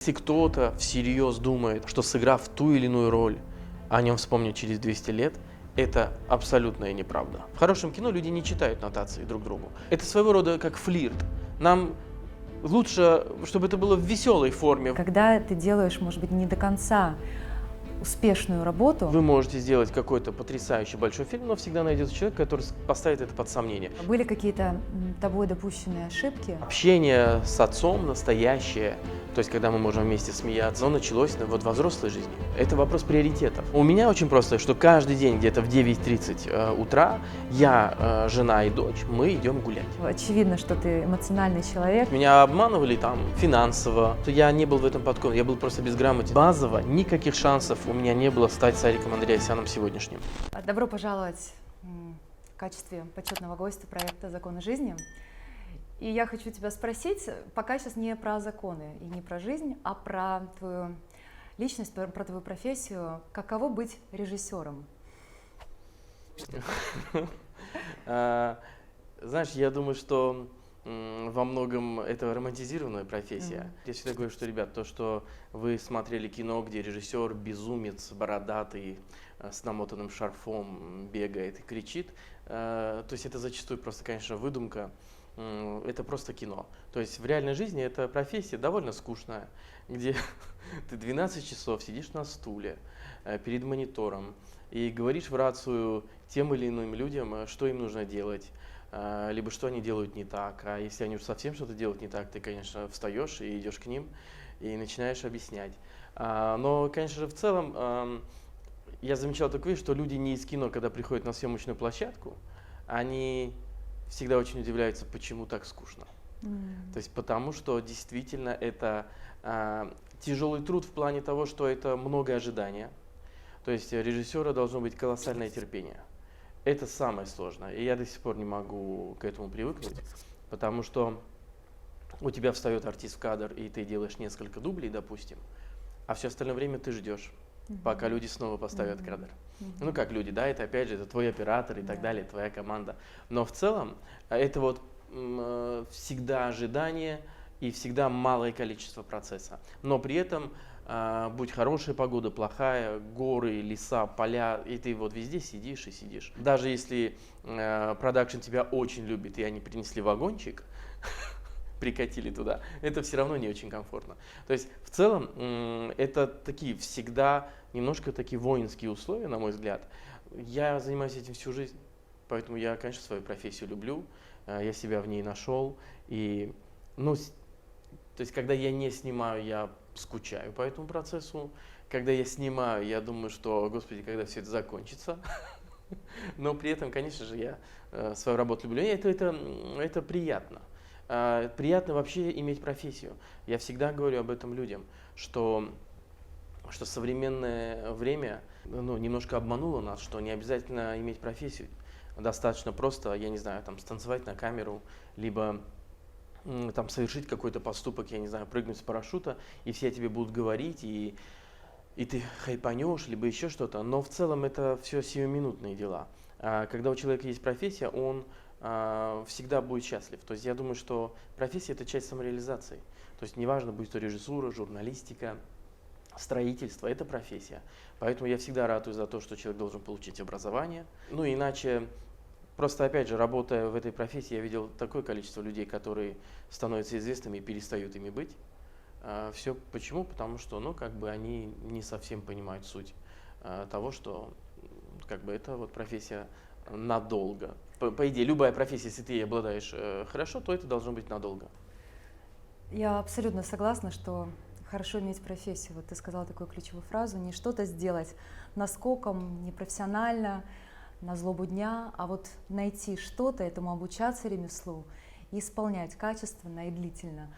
Если кто-то всерьез думает, что сыграв ту или иную роль, о нем вспомнят через 200 лет, это абсолютная неправда. В хорошем кино люди не читают нотации друг другу. Это своего рода как флирт. Нам лучше, чтобы это было в веселой форме. Когда ты делаешь, может быть, не до конца успешную работу, Вы можете сделать какой-то потрясающий большой фильм, но всегда найдется человек, который поставит это под сомнение. были какие-то тобой допущенные ошибки, Общение с отцом настоящее, то есть когда мы можем вместе смеяться, оно началось вот во взрослой жизни. Это вопрос приоритетов. У меня очень просто, что каждый день где-то в 9:30 утра я, жена и дочь, мы идем гулять. очевидно, что ты эмоциональный человек. Меня обманывали там финансово, то я не был в этом подкован, я был просто безграмотен. Базово никаких шансов у меня не было стать Сариком Андреасяном сегодняшним. Добро пожаловать в качестве почетного гостя проекта «Законы жизни». И я хочу тебя спросить, пока сейчас не про законы и не про жизнь, а про твою личность, про твою профессию. Каково быть режиссером? Знаешь, я думаю, что во многом это романтизированная профессия. Я всегда говорю, что, ребят, то, что вы смотрели кино, где режиссер безумец, бородатый, с намотанным шарфом бегает и кричит, то есть это зачастую просто, конечно, выдумка. Это просто кино. То есть в реальной жизни эта профессия довольно скучная, где ты 12 часов сидишь на стуле перед монитором и говоришь в рацию тем или иным людям, что им нужно делать, либо что они делают не так. А если они уж совсем что-то делают не так, ты, конечно, встаешь и идешь к ним и начинаешь объяснять. Но, конечно же, в целом я замечал такое, что люди не из кино, когда приходят на съемочную площадку, они всегда очень удивляются, почему так скучно. То есть потому что действительно это тяжелый труд в плане того, что это много ожидания. То есть режиссера должно быть колоссальное терпение. Это самое сложное. И я до сих пор не могу к этому привыкнуть, потому что у тебя встает артист в кадр, и ты делаешь несколько дублей, допустим, а все остальное время ты ждешь, пока люди снова поставят кадр. Ну, как люди, да, это опять же, это твой оператор и так далее, твоя команда. Но в целом это вот всегда ожидание и всегда малое количество процесса. Но при этом, будь хорошая погода, плохая, горы, леса, поля, и ты вот везде сидишь и сидишь. Даже если продакшн тебя очень любит, и они принесли вагончик, прикатили туда, это все равно не очень комфортно. То есть в целом это такие всегда немножко такие воинские условия, на мой взгляд. Я занимаюсь этим всю жизнь, поэтому я, конечно, свою профессию люблю, я себя в ней нашел. И, ну, то есть когда я не снимаю, я скучаю по этому процессу. Когда я снимаю, я думаю, что, господи, когда все это закончится. Но при этом, конечно же, я свою работу люблю. И это приятно. Приятно вообще иметь профессию. Я всегда говорю об этом людям, что современное время немножко обмануло нас, что не обязательно иметь профессию. Достаточно просто, я не знаю, там, станцевать на камеру, либо там, совершить какой-то поступок, я не знаю, прыгнуть с парашюта, и все тебе будут говорить, и ты хайпанешь, либо еще что-то. Но в целом это все сиюминутные дела. Когда у человека есть профессия, он всегда будет счастлив. То есть я думаю, что профессия – это часть самореализации. То есть неважно, будь то режиссура, журналистика, строительство – это профессия. Поэтому я всегда ратую за то, что человек должен получить образование. Ну иначе, просто опять же, работая в этой профессии, я видел такое количество людей, которые становятся известными и перестают ими быть. Все почему? Потому что, они не совсем понимают суть того, что это вот профессия надолго. По идее, любая профессия, если ты ей обладаешь хорошо, то это должно быть надолго. Я абсолютно согласна, что хорошо иметь профессию. Вот ты сказала такую ключевую фразу: не что-то сделать наскоком, непрофессионально, на злобу дня, а вот найти что-то, этому обучаться ремеслу и исполнять качественно и длительно.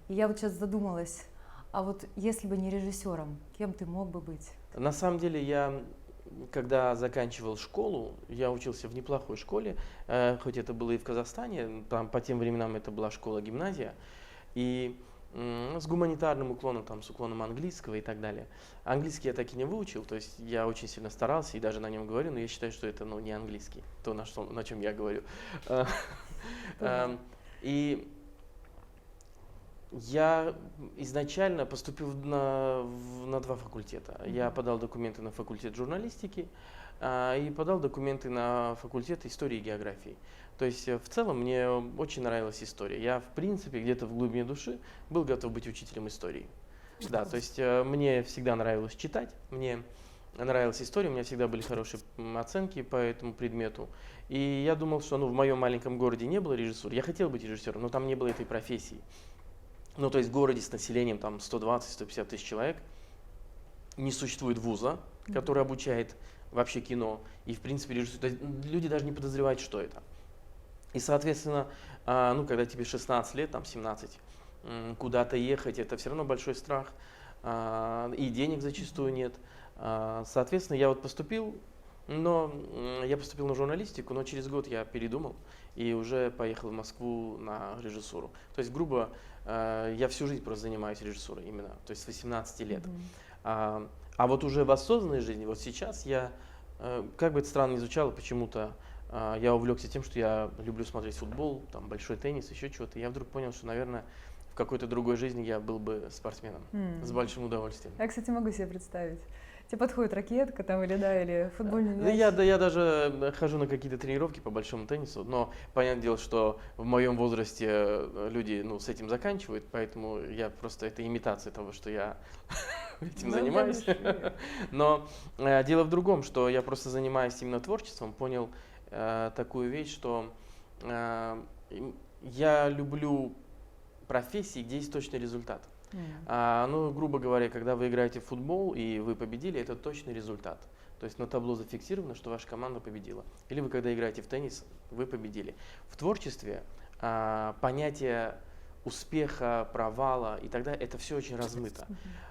И я вот сейчас задумалась, а вот если бы не режиссером, кем ты мог бы быть? На самом деле я, когда заканчивал школу, я учился в неплохой школе, хоть это было и в Казахстане, там по тем временам это была школа-гимназия, и с гуманитарным уклоном, там, с уклоном английского и так далее. Английский я так и не выучил, то есть я очень сильно старался и даже на нем говорю, но я считаю, что это не английский, то, на чем я говорю. И Я изначально поступил на два факультета. Я подал документы на факультет журналистики и подал документы на факультет истории и географии. То есть в целом мне очень нравилась история. Я в принципе где-то в глубине души был готов быть учителем истории. Да, то есть мне всегда нравилось читать, мне нравилась история, у меня всегда были хорошие оценки по этому предмету. И я думал, что в моем маленьком городе не было режиссуры. Я хотел быть режиссером, но там не было этой профессии. Ну, то есть в городе с населением там 120-150 тысяч человек не существует вуза, который обучает вообще кино. И, в принципе, люди даже не подозревают, что это. И, соответственно, когда тебе 16 лет, там 17, куда-то ехать, это все равно большой страх. И денег зачастую нет. Соответственно, я вот поступил, но я поступил на журналистику, но через год я передумал и уже поехал в Москву на режиссуру. То есть, грубо, я всю жизнь просто занимаюсь режиссурой именно, то есть с 18 лет. А вот уже в осознанной жизни, вот сейчас я, как бы это странно ни звучало, почему-то я увлекся тем, что я люблю смотреть футбол, там большой теннис, еще чего-то. И я вдруг понял, что, наверное, в какой-то другой жизни я был бы спортсменом с большим удовольствием. Я, кстати, могу себе представить. Тебе подходит ракетка там или футбольный мяч? Я даже хожу на какие-то тренировки по большому теннису, но понятное дело, что в моем возрасте люди с этим заканчивают, поэтому я просто это имитация того, что я этим занимаюсь. Но дело в другом, что я просто занимаюсь именно творчеством, понял такую вещь, что я люблю профессии, где есть точный результат. Грубо говоря, когда вы играете в футбол и вы победили, это точный результат. То есть на табло зафиксировано, что ваша команда победила. Или вы когда играете в теннис, вы победили. В творчестве понятие успеха, провала и так далее, это все очень размыто.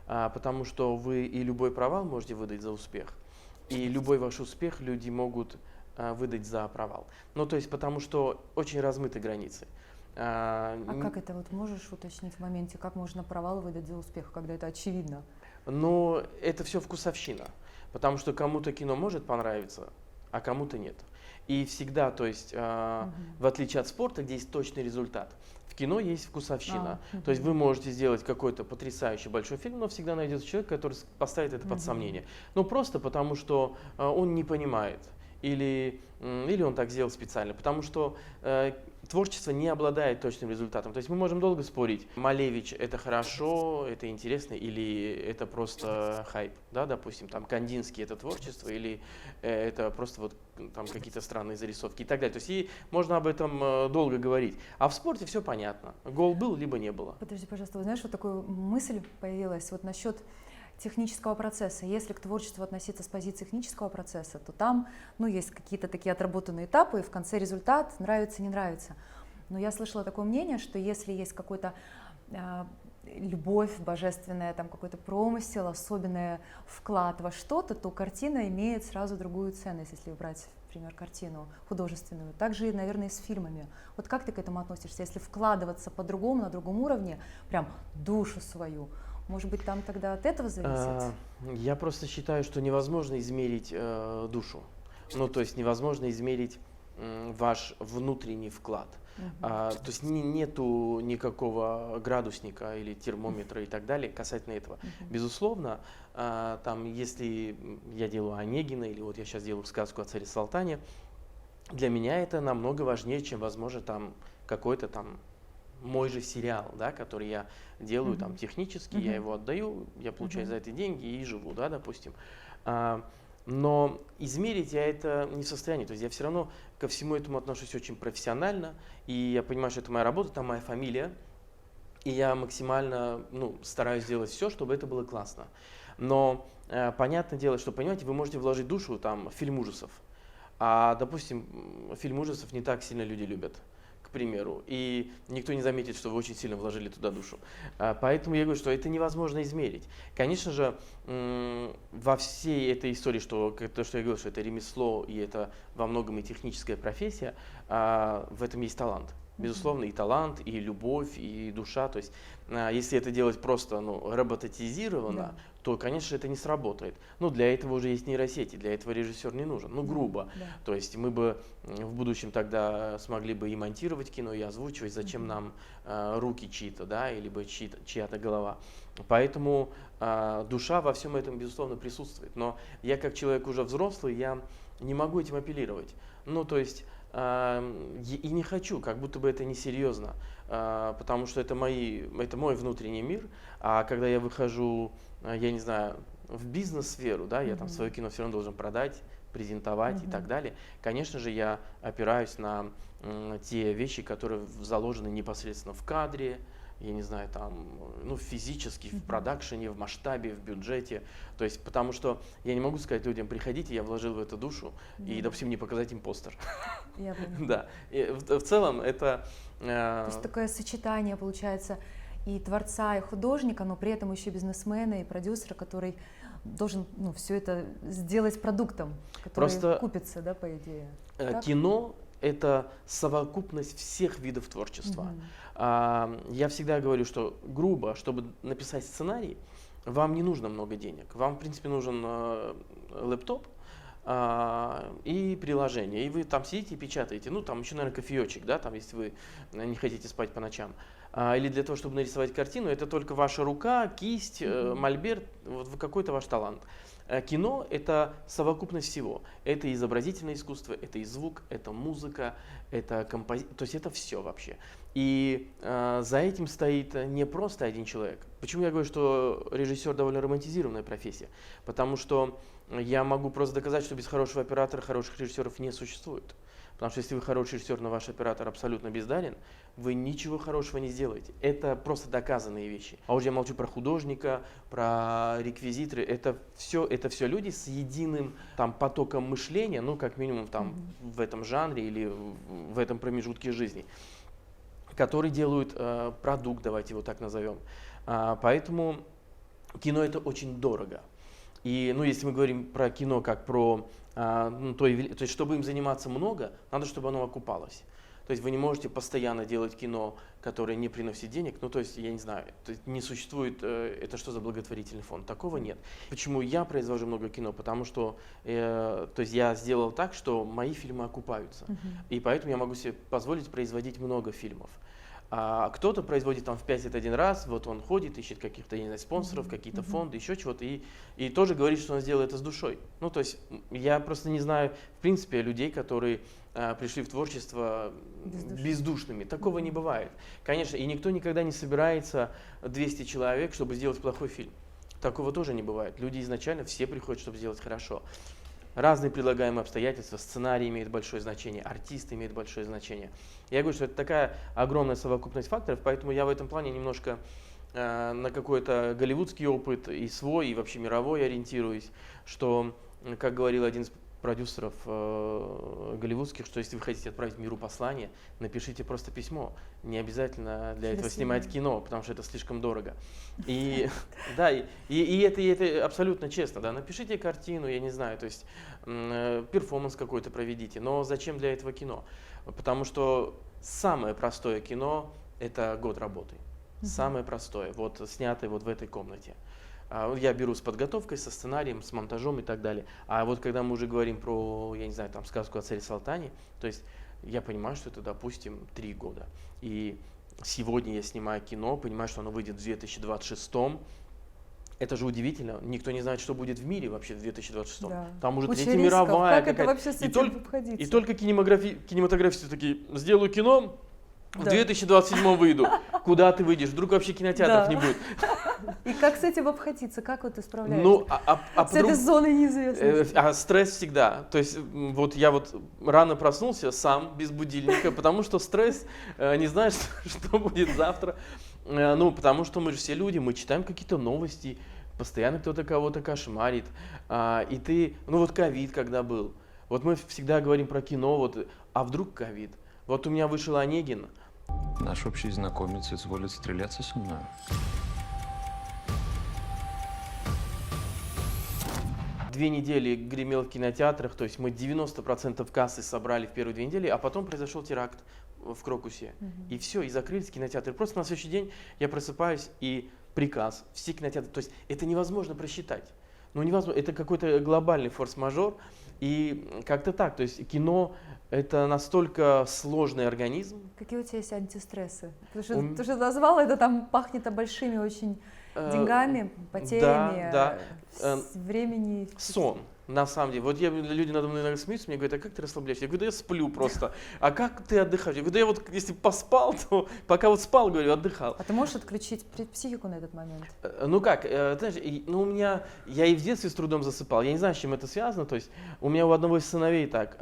Потому что вы и любой провал можете выдать за успех, и любой ваш успех люди могут выдать за провал. То есть потому что очень размыты границы. Как это вот можешь уточнить в моменте, как можно провал выдать за успех, когда это очевидно? Это все вкусовщина, потому что кому-то кино может понравиться, а кому-то нет. И всегда, то есть, в отличие от спорта, где есть точный результат, в кино есть вкусовщина. То есть вы можете сделать какой-то потрясающий большой фильм, но всегда найдется человек, который поставит это под сомнение. Просто потому, что он не понимает. Или он так сделал специально, потому что творчество не обладает точным результатом. То есть мы можем долго спорить, Малевич это хорошо, это интересно, или это просто хайп, да, допустим, там Кандинский это творчество, или это просто вот там какие-то странные зарисовки и так далее. То есть и можно об этом долго говорить. А в спорте все понятно, гол был, либо не было. Подожди, пожалуйста, вы знаешь, вот такая мысль появилась вот насчет технического процесса. Если к творчеству относиться с позиции технического процесса, то там есть какие-то такие отработанные этапы, и в конце результат нравится, не нравится. Но я слышала такое мнение, что если есть какой-то любовь божественная, там какой-то промысел, особенный вклад во что-то, то картина имеет сразу другую ценность, если брать, например, картину художественную. Также, наверное, и с фильмами. Вот как ты к этому относишься? Если вкладываться по-другому, на другом уровне, прям душу свою, может быть, там тогда от этого зависит? Я просто считаю, что невозможно измерить душу. То есть невозможно измерить ваш внутренний вклад. То есть нету никакого градусника или термометра и так далее касательно этого. Безусловно, там, если я делаю Онегина или вот я сейчас делаю сказку о царе Салтане, для меня это намного важнее, чем, возможно, там какой-то там мой же сериал, да, который я делаю там технически, я его отдаю, я получаю за это деньги и живу, да, допустим. Но измерить я это не в состоянии. То есть я все равно ко всему этому отношусь очень профессионально, и я понимаю, что это моя работа, там моя фамилия, и я максимально стараюсь сделать все, чтобы это было классно. Но понятное дело, что, понимаете, вы можете вложить душу там, в фильм ужасов, а, допустим, фильм ужасов не так сильно люди любят, к примеру, и никто не заметит, что вы очень сильно вложили туда душу. Поэтому я говорю, что это невозможно измерить. Конечно же, во всей этой истории, что я говорил, что это ремесло и это во многом и техническая профессия, в этом есть талант. безусловно, и талант, и любовь, и душа. То есть, если это делать просто роботизированно, Да. то, конечно, это не сработает. Но для этого уже есть нейросети, для этого режиссер не нужен. Ну, грубо. Да. То есть мы бы в будущем тогда смогли бы и монтировать кино, и озвучивать, зачем нам руки чьи-то, да, или бы чья-то голова. Поэтому душа во всем этом, безусловно, присутствует. Но я, как человек уже взрослый, я не могу этим апеллировать. Ну, то есть, и не хочу, как будто бы это несерьезно, потому что это мой внутренний мир, а когда я выхожу, я не знаю, в бизнес-сферу, да, я там свое кино все равно должен продать, презентовать и так далее, конечно же, я опираюсь на те вещи, которые заложены непосредственно в кадре, я не знаю, там, физически, в продакшене, в масштабе, в бюджете. То есть, потому что я не могу сказать людям, приходите, я вложил в это душу, и, допустим, не показать им постер. Я поняла. Да. И в целом это... То есть такое сочетание получается и творца, и художника, но при этом еще бизнесмена и продюсера, который должен все это сделать продуктом, который Просто купится, да, по идее. Так? Кино — это совокупность всех видов творчества. Я всегда говорю, что грубо, чтобы написать сценарий, вам не нужно много денег. Вам, в принципе, нужен лэптоп и приложение. И вы там сидите и печатаете. Ну, там еще, наверное, кофеечек, да, там, если вы не хотите спать по ночам. Или для того, чтобы нарисовать картину, это только ваша рука, кисть, мольберт, вот какой-то ваш талант. Кино — это совокупность всего. Это изобразительное искусство, это и звук, это музыка, это композиция, то есть это все вообще. И за этим стоит не просто один человек. Почему я говорю, что режиссер довольно романтизированная профессия? Потому что я могу просто доказать, что без хорошего оператора хороших режиссеров не существует. Потому что если вы хороший режиссер, но ваш оператор абсолютно бездарен, вы ничего хорошего не сделаете. Это просто доказанные вещи. А уже я молчу про художника, про реквизиторы. Это все люди с единым там потоком мышления, ну, как минимум там в этом жанре или в этом промежутке жизни, которые делают продукт, давайте его так назовем. Поэтому кино — это очень дорого. И, если мы говорим про кино как про, то есть, чтобы им заниматься много, надо, чтобы оно окупалось. То есть вы не можете постоянно делать кино, которое не приносит денег. Ну, то есть, я не знаю, не существует, это что за благотворительный фонд? Такого нет. Почему я произвожу много кино? Потому что то есть я сделал так, что мои фильмы окупаются. И поэтому я могу себе позволить производить много фильмов. А кто-то производит там в 5 лет один раз, вот он ходит, ищет каких-то, я не знаю, спонсоров, какие-то фонды, еще чего-то, и тоже говорит, что он сделал это с душой. Ну, то есть я просто не знаю, в принципе, людей, которые пришли в творчество бездушными. Такого не бывает. Конечно, и никто никогда не собирается 200 человек, чтобы сделать плохой фильм. Такого тоже не бывает. Люди изначально все приходят, чтобы сделать хорошо. Разные предлагаемые обстоятельства, сценарий имеет большое значение, артист имеет большое значение. Я говорю, что это такая огромная совокупность факторов, поэтому я в этом плане немножко на какой-то голливудский опыт и свой, и вообще мировой ориентируюсь, что, как говорил один из продюсеров голливудских, что если вы хотите отправить миру послание, напишите просто письмо. Не обязательно для этого снимать кино, потому что это слишком дорого. И да, и это абсолютно честно. Да, напишите картину, я не знаю, то есть перформанс какой-то проведите, но зачем для этого кино? Потому что самое простое кино — это год работы. Самое простое, вот снятое вот в этой комнате. Я беру с подготовкой, со сценарием, с монтажом и так далее. А вот когда мы уже говорим про, я не знаю, там сказку о царе Салтане, то есть я понимаю, что это, допустим, 3 года. И сегодня я снимаю кино, понимаю, что оно выйдет в 2026. Это же удивительно. Никто не знает, что будет в мире вообще в 2026. Да. Там уже Куча Третья рисков. мировая Как это какая-то. вообще с этим обходиться? И только кинематографисты такие: сделаю кино, в Да. 2027 выйду. Куда ты выйдешь? Вдруг вообще кинотеатров Да. не будет. И как с этим обходиться? Как вот ты справляешься? Ну, с этой зоной неизвестности. стресс всегда. То есть вот я вот рано проснулся сам, без будильника, потому что стресс, не знаешь, что будет завтра. Ну, потому что мы же все люди, мы читаем какие-то новости, постоянно кто-то кого-то кошмарит. И ты, ну вот ковид когда был, вот мы всегда говорим про кино, вот, а вдруг ковид? Вот у меня вышел Онегин. Наш общий знакомец изволит стреляться со мной. Две недели гремел в кинотеатрах, то есть мы 90% кассы собрали в первые 2 недели, а потом произошел теракт. в Крокусе, и все, и закрылись кинотеатры. Просто на следующий день я просыпаюсь, и приказ, все кинотеатры, то есть это невозможно просчитать. Ну, невозможно, это какой-то глобальный форс-мажор, и как-то так, то есть кино это настолько сложный организм. Какие у тебя есть антистрессы? Потому что ты же назвал, это там пахнет большими очень деньгами, потерями, да. времени. Сон. На самом деле, вот люди надо мной иногда смеются, мне говорят, а как ты расслабляешься? Я говорю, да я сплю просто. А как ты отдыхаешь? Я говорю, да я вот если поспал, то пока вот спал, говорю, отдыхал. А ты можешь отключить психику на этот момент? Ну как, знаешь, ну у меня, я и в детстве с трудом засыпал, я не знаю, с чем это связано, то есть у меня у одного из сыновей так,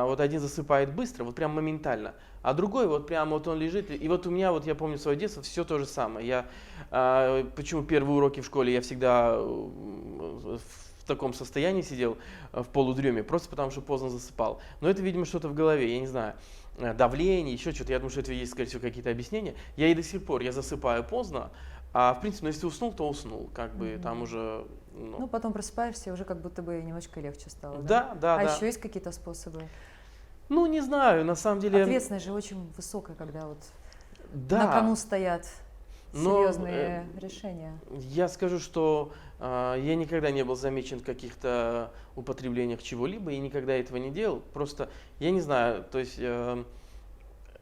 вот один засыпает быстро, вот прям моментально, а другой вот прям вот он лежит, и вот у меня, вот я помню свое детство, все то же самое. Почему первые уроки в школе я всегда в таком состоянии сидел, в полудреме, просто потому что поздно засыпал. Но это, видимо, что-то в голове, я не знаю, давление, еще что-то. Я думаю, что это есть, скорее всего, какие-то объяснения. Я и до сих пор, я засыпаю поздно, а в принципе, ну, если уснул, то уснул, как бы там уже... Ну, потом просыпаешься, и уже как будто бы немножко легче стало. Да. Еще есть какие-то способы? Ну, не знаю, на самом деле... Ответственность же очень высокая, когда вот да. на кону стоят серьезные решения. Я скажу, что я никогда не был замечен в каких-то употреблениях чего-либо и никогда этого не делал. Просто, я не знаю, то есть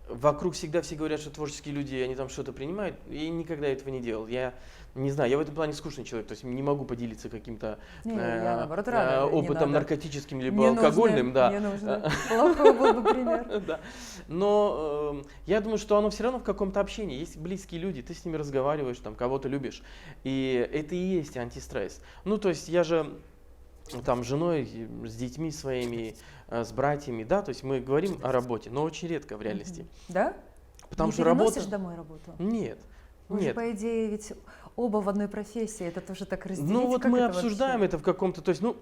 вокруг всегда все говорят, что творческие люди, они там что-то принимают, и я никогда этого не делал. Я не знаю, я в этом плане скучный человек, то есть не могу поделиться каким-то я, наоборот, рада, опытом наркотическим либо не алкогольным. Нужно, не нужно. Плохой был бы пример. Да. Но я думаю, что оно все равно в каком-то общении. Есть близкие люди, ты с ними разговариваешь, там кого-то любишь, и это и есть антистресс. Ну, то есть я же там с женой, с детьми своими, с братьями, да, то есть мы говорим о работе, но очень редко в реальности. Да? Потому не что переносишь работа... домой работу? Нет. Вы Нет. же, по идее, ведь оба в одной профессии, это тоже так разделить. Ну вот как мы это обсуждаем вообще? это в каком-то, то есть, ну,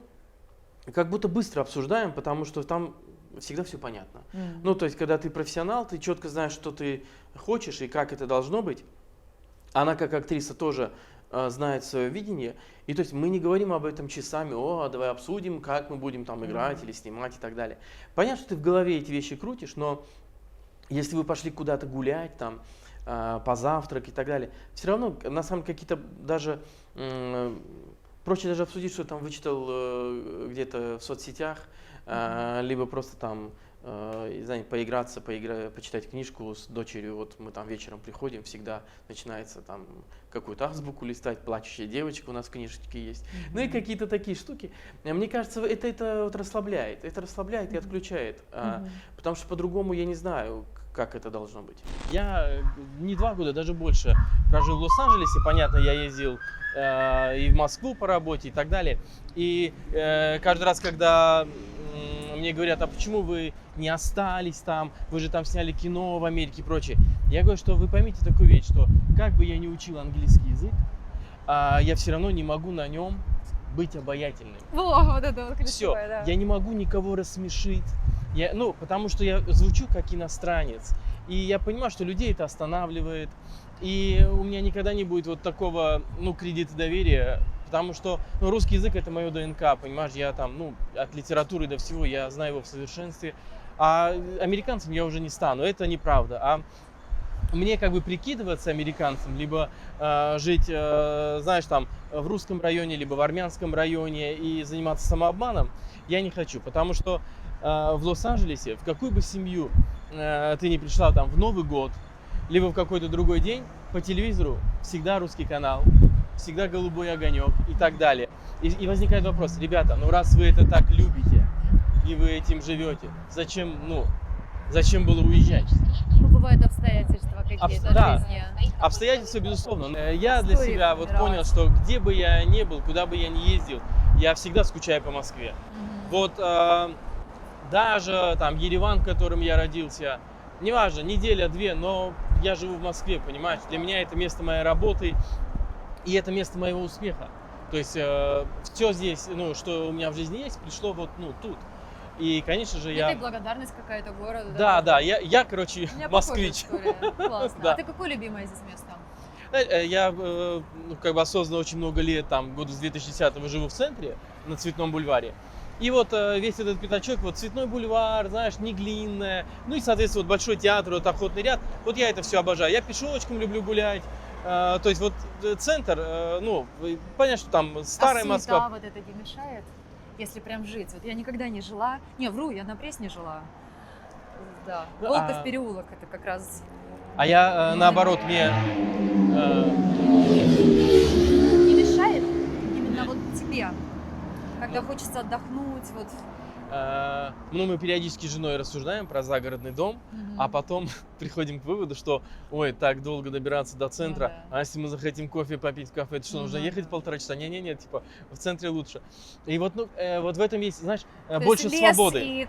как будто быстро обсуждаем, потому что там всегда все понятно. Ну, то есть, когда ты профессионал, ты четко знаешь, что ты хочешь и как это должно быть. Она как актриса тоже знает свое видение. И то есть мы не говорим об этом часами, давай обсудим, как мы будем там играть или снимать и так далее. Понятно, что ты в голове эти вещи крутишь, но если вы пошли куда-то гулять, там, позавтрак и так далее, все равно, на самом деле, какие-то даже, проще даже обсудить, что там вычитал где-то в соцсетях, либо просто там, не знаю, поиграться, почитать книжку с дочерью. Вот мы там вечером приходим, всегда начинается там какую-то азбуку листать, плачущая девочка у нас в книжечке есть. Ну и какие-то такие штуки. Мне кажется, это вот расслабляет. Это расслабляет и отключает. Потому что по-другому я не знаю, как это должно быть. Я не 2 года, даже больше прожил в Лос-Анджелесе. Понятно, я ездил и в Москву по работе и так далее. И каждый раз, когда мне говорят, а почему вы не остались там, вы же там сняли кино в Америке и прочее. Я говорю, что вы поймите такую вещь, что как бы я ни учил английский язык, я все равно не могу на нем быть обаятельным. Вот это вот Все, да. я не могу никого рассмешить, потому что я звучу как иностранец. И я понимаю, что людей это останавливает. И у меня никогда не будет вот такого, кредита доверия. Потому что русский язык это мое ДНК, понимаешь, я там, от литературы до всего, я знаю его в совершенстве. А американцем я уже не стану, это неправда. А мне как бы прикидываться американцем, либо жить, знаешь, там в русском районе, либо в армянском районе и заниматься самообманом, я не хочу. Потому что в Лос-Анджелесе, в какую бы семью ты ни пришла там в Новый год, либо в какой-то другой день, по телевизору всегда русский канал, всегда голубой огонек и так далее. И возникает вопрос, ребята, раз вы это так любите и вы этим живете, зачем было уезжать? Бывают обстоятельства какие-то жизни. Обстоятельства, безусловно. Я для себя понял, что где бы я ни был, куда бы я ни ездил, я всегда скучаю по Москве. Вот даже там Ереван, в котором я родился, неважно, неделя-две, но я живу в Москве, понимаешь? Для меня это место моей работы. И это место моего успеха. То есть все здесь, что у меня в жизни есть, пришло тут. И, конечно же, Это и благодарность какая-то городу. Да, я короче, москвич. Классно. Да. А ты какое любимое здесь место? Я осознанно очень много лет, года с 2010-го живу в центре, на Цветном бульваре. И вот весь этот пятачок, вот Цветной бульвар, знаешь, Неглинная, ну и, соответственно, вот Большой театр, вот Охотный ряд. Вот я это все обожаю. Я пешочком люблю гулять. То есть вот центр, ну, понятно, что там старая а Москва. суета вот это не мешает? Если прям жить. Вот я никогда не жила. Не, вру, я на Пресне жила. Да. Волков переулок это как раз. А я, наоборот, мне... Не мешает именно вот тебе, когда хочется отдохнуть, вот. Ну, мы периодически с женой рассуждаем про загородный дом, а потом приходим к выводу, что, ой, так долго добираться до центра, да. а если мы захотим кофе попить в кафе, это что, нужно ехать 1,5 часа? Не-не-не, типа, в центре лучше. И вот, ну, вот в этом есть, знаешь, То больше есть лес свободы. и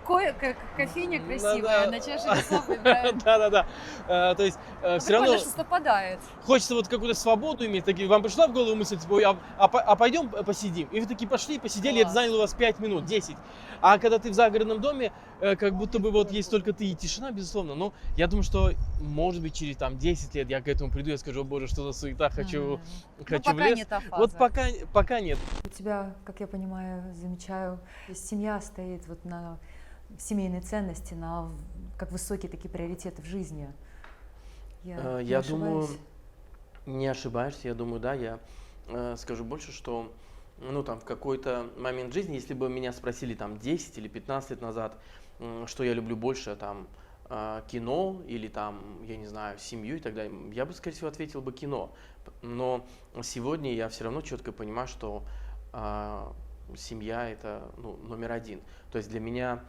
кофейня красивая, Да-да. на чаше весов выбираем. Да-да-да. То есть все равно Прикольно, что совпадает. хочется вот какую-то свободу иметь. Такие, вам пришла в голову мысль, типа, ой, а пойдем посидим? И вы такие пошли, посидели, это Класс. заняло у вас 5 минут, 10. А когда ты в загородном доме, как будто бы вот есть только ты и тишина, безусловно. Но я думаю, что, может быть, через там 10 лет я к этому приду, я скажу, о боже, что за суета, хочу Ну, в пока лес. не та фаза. Вот пока нет. У тебя, как я понимаю, замечаю, семья стоит вот на семейной ценности, на как высокие такие приоритеты в жизни. Я не Я думаю, ошибаюсь? не ошибаешься, я думаю, да, я скажу больше, что ну, там, в какой-то момент жизни, если бы меня спросили там 10 или 15 лет назад, что я люблю больше, там, кино или там, я не знаю, семью и так далее, я бы, скорее всего, ответил бы кино. Но сегодня я все равно четко понимаю, что семья это ну, номер один. То есть для меня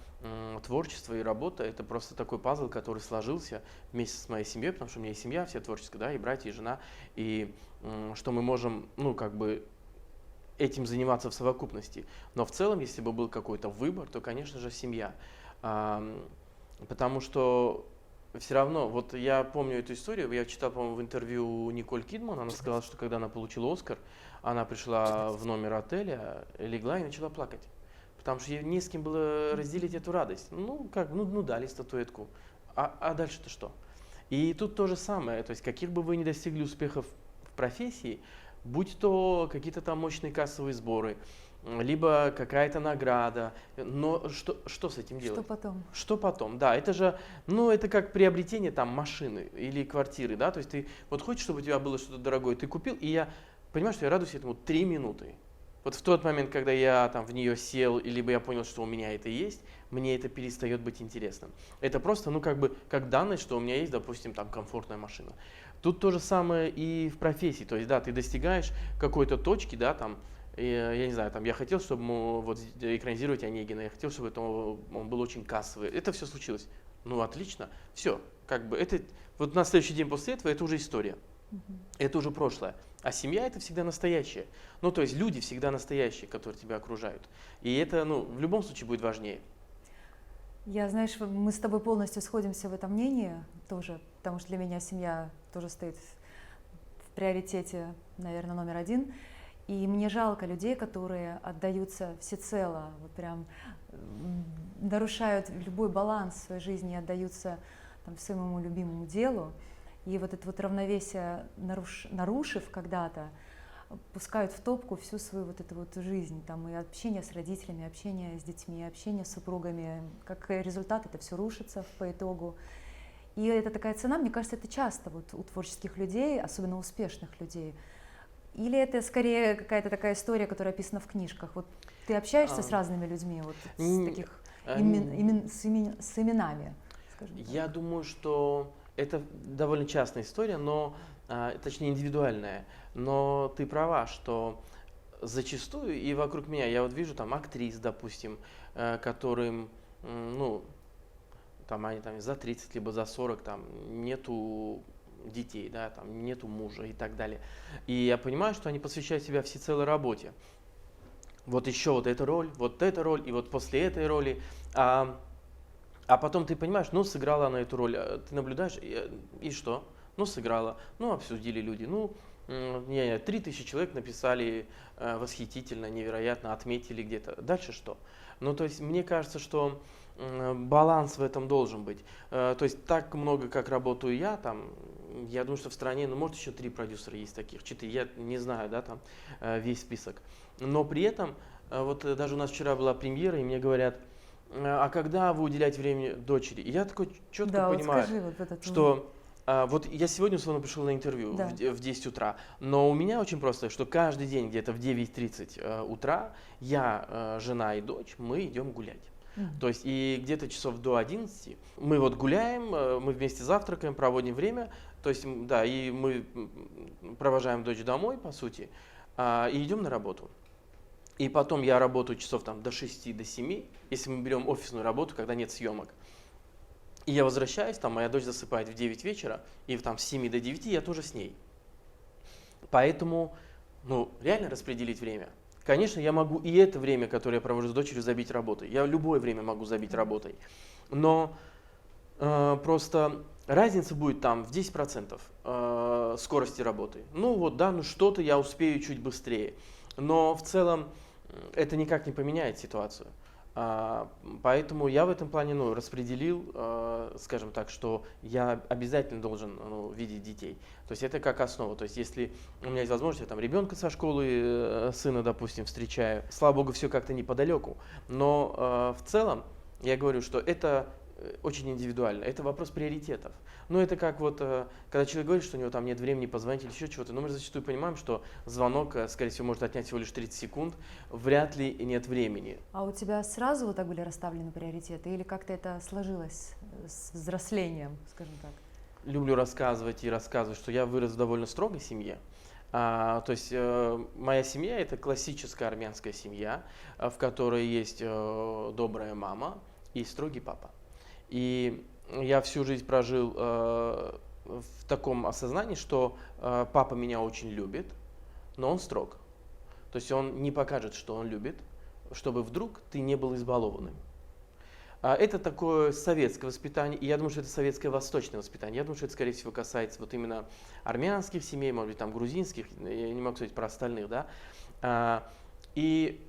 творчество и работа это просто такой пазл, который сложился вместе с моей семьей, потому что у меня есть семья, вся творческая, да, и братья, и жена, и что мы можем, ну, как бы этим заниматься в совокупности. Но в целом, если бы был какой-то выбор, то, конечно же, семья. Потому что все равно, вот я помню эту историю, я читал, по-моему, в интервью Николь Кидман, она сказала, что когда она получила Оскар, она пришла в номер отеля, легла и начала плакать. Потому что ей не с кем было разделить эту радость. Ну, как, ну дали статуэтку, а дальше-то что? И тут то же самое, то есть каких бы вы ни достигли успехов в профессии, будь то какие-то там мощные кассовые сборы, либо какая-то награда, но что с этим делать? Что потом? Что потом? Да, это же, ну, это как приобретение там машины или квартиры, да, то есть ты вот хочешь, чтобы у тебя было что-то дорогое, ты купил, и я понимаю, что я радуюсь этому 3 минуты. Вот в тот момент, когда я там в нее сел, либо я понял, что у меня это есть, мне это перестает быть интересным. Это просто, ну, как бы, как данность, что у меня есть, допустим, там комфортная машина. Тут то же самое и в профессии, то есть, да, ты достигаешь какой-то точки, да, там, я не знаю, там, я хотел, чтобы вот экранизировать Онегина, я хотел, чтобы он был очень кассовый. Это все случилось. Ну, отлично. Все. Как бы это, вот на следующий день после этого это уже история. Это уже прошлое. А семья это всегда настоящее. Ну, то есть люди всегда настоящие, которые тебя окружают. И это, ну, в любом случае будет важнее. Я, знаешь, мы с тобой полностью сходимся в этом мнении тоже, потому что для меня семья тоже стоит в приоритете, наверное, номер один. И мне жалко людей, которые отдаются всецело, вот прям нарушают любой баланс в своей жизни, отдаются там, своему любимому делу. И вот это вот равновесие, нарушив когда-то, пускают в топку всю свою вот эту вот жизнь, там и общение с родителями, общение с детьми, общение с супругами. Как результат это все рушится по итогу. И это такая цена, мне кажется, это часто вот у творческих людей, особенно успешных людей. Или это скорее какая-то такая история, которая описана в книжках? Вот ты общаешься с разными людьми, вот с таких с именами, скажем так? Я думаю, что это довольно частная история, но, точнее индивидуальная. Но ты права, что зачастую и вокруг меня, я вот вижу там актрис, допустим, которым, ну, там они там за 30, либо за 40, там нету детей, да, там нету мужа и так далее. И я понимаю, что они посвящают себя всецелой работе. Вот еще вот эта роль, и вот после этой роли. А потом ты понимаешь, ну, сыграла она эту роль, ты наблюдаешь, и что? Ну, сыграла, ну, обсудили люди, ну, 3000 человек написали восхитительно, невероятно, отметили где-то. Дальше что? Ну, то есть, мне кажется, что баланс в этом должен быть. То есть, так много, как работаю я, там, я думаю, что в стране, ну, может, еще 3 продюсера есть таких, 4, я не знаю, да, там, весь список. Но при этом даже у нас вчера была премьера, и мне говорят, а когда вы уделяете время дочери? И я такой четко Да, вот понимаю, скажи вот этот что вот я сегодня условно пришел на интервью Да. в 10 утра, но у меня очень просто, что каждый день где-то в 9:30 утра я, жена и дочь, мы идем гулять. Мгм. То есть и где-то часов до 11 мы вот гуляем, мы вместе завтракаем, проводим время, то есть да, и мы провожаем дочь домой, по сути, и идем на работу. И потом я работаю часов там до 6, до 7, если мы берем офисную работу, когда нет съемок. И я возвращаюсь, там моя дочь засыпает в 9 вечера, и там с 7 до 9 я тоже с ней. Поэтому, реально распределить время. Конечно, я могу и это время, которое я провожу с дочерью, забить работой. Я любое время могу забить работой. Но просто разница будет там в 10% скорости работы. Что-то я успею чуть быстрее. Но в целом это никак не поменяет ситуацию. Поэтому я в этом плане распределил, скажем так, что я обязательно должен видеть детей. То есть это как основа. То есть если у меня есть возможность, я там ребенка со школы, сына, допустим, встречаю, слава богу, все как-то неподалеку. Но в целом я говорю, что это очень индивидуально. Это вопрос приоритетов. Это как когда человек говорит, что у него там нет времени позвонить или еще чего-то, но мы зачастую понимаем, что звонок, скорее всего, может отнять всего лишь 30 секунд, вряд ли нет времени. А у тебя сразу вот так были расставлены приоритеты или как-то это сложилось с взрослением, скажем так? Люблю рассказывать и рассказывать, что я вырос в довольно строгой семье. То есть моя семья – это классическая армянская семья, в которой есть добрая мама и строгий папа. И я всю жизнь прожил в таком осознании, что папа меня очень любит, но он строг. То есть он не покажет, что он любит, чтобы вдруг ты не был избалованным. Это такое советское воспитание, и я думаю, что это советское восточное воспитание. Я думаю, что это, скорее всего, касается именно армянских семей, может быть, там грузинских, я не могу сказать про остальных, да. И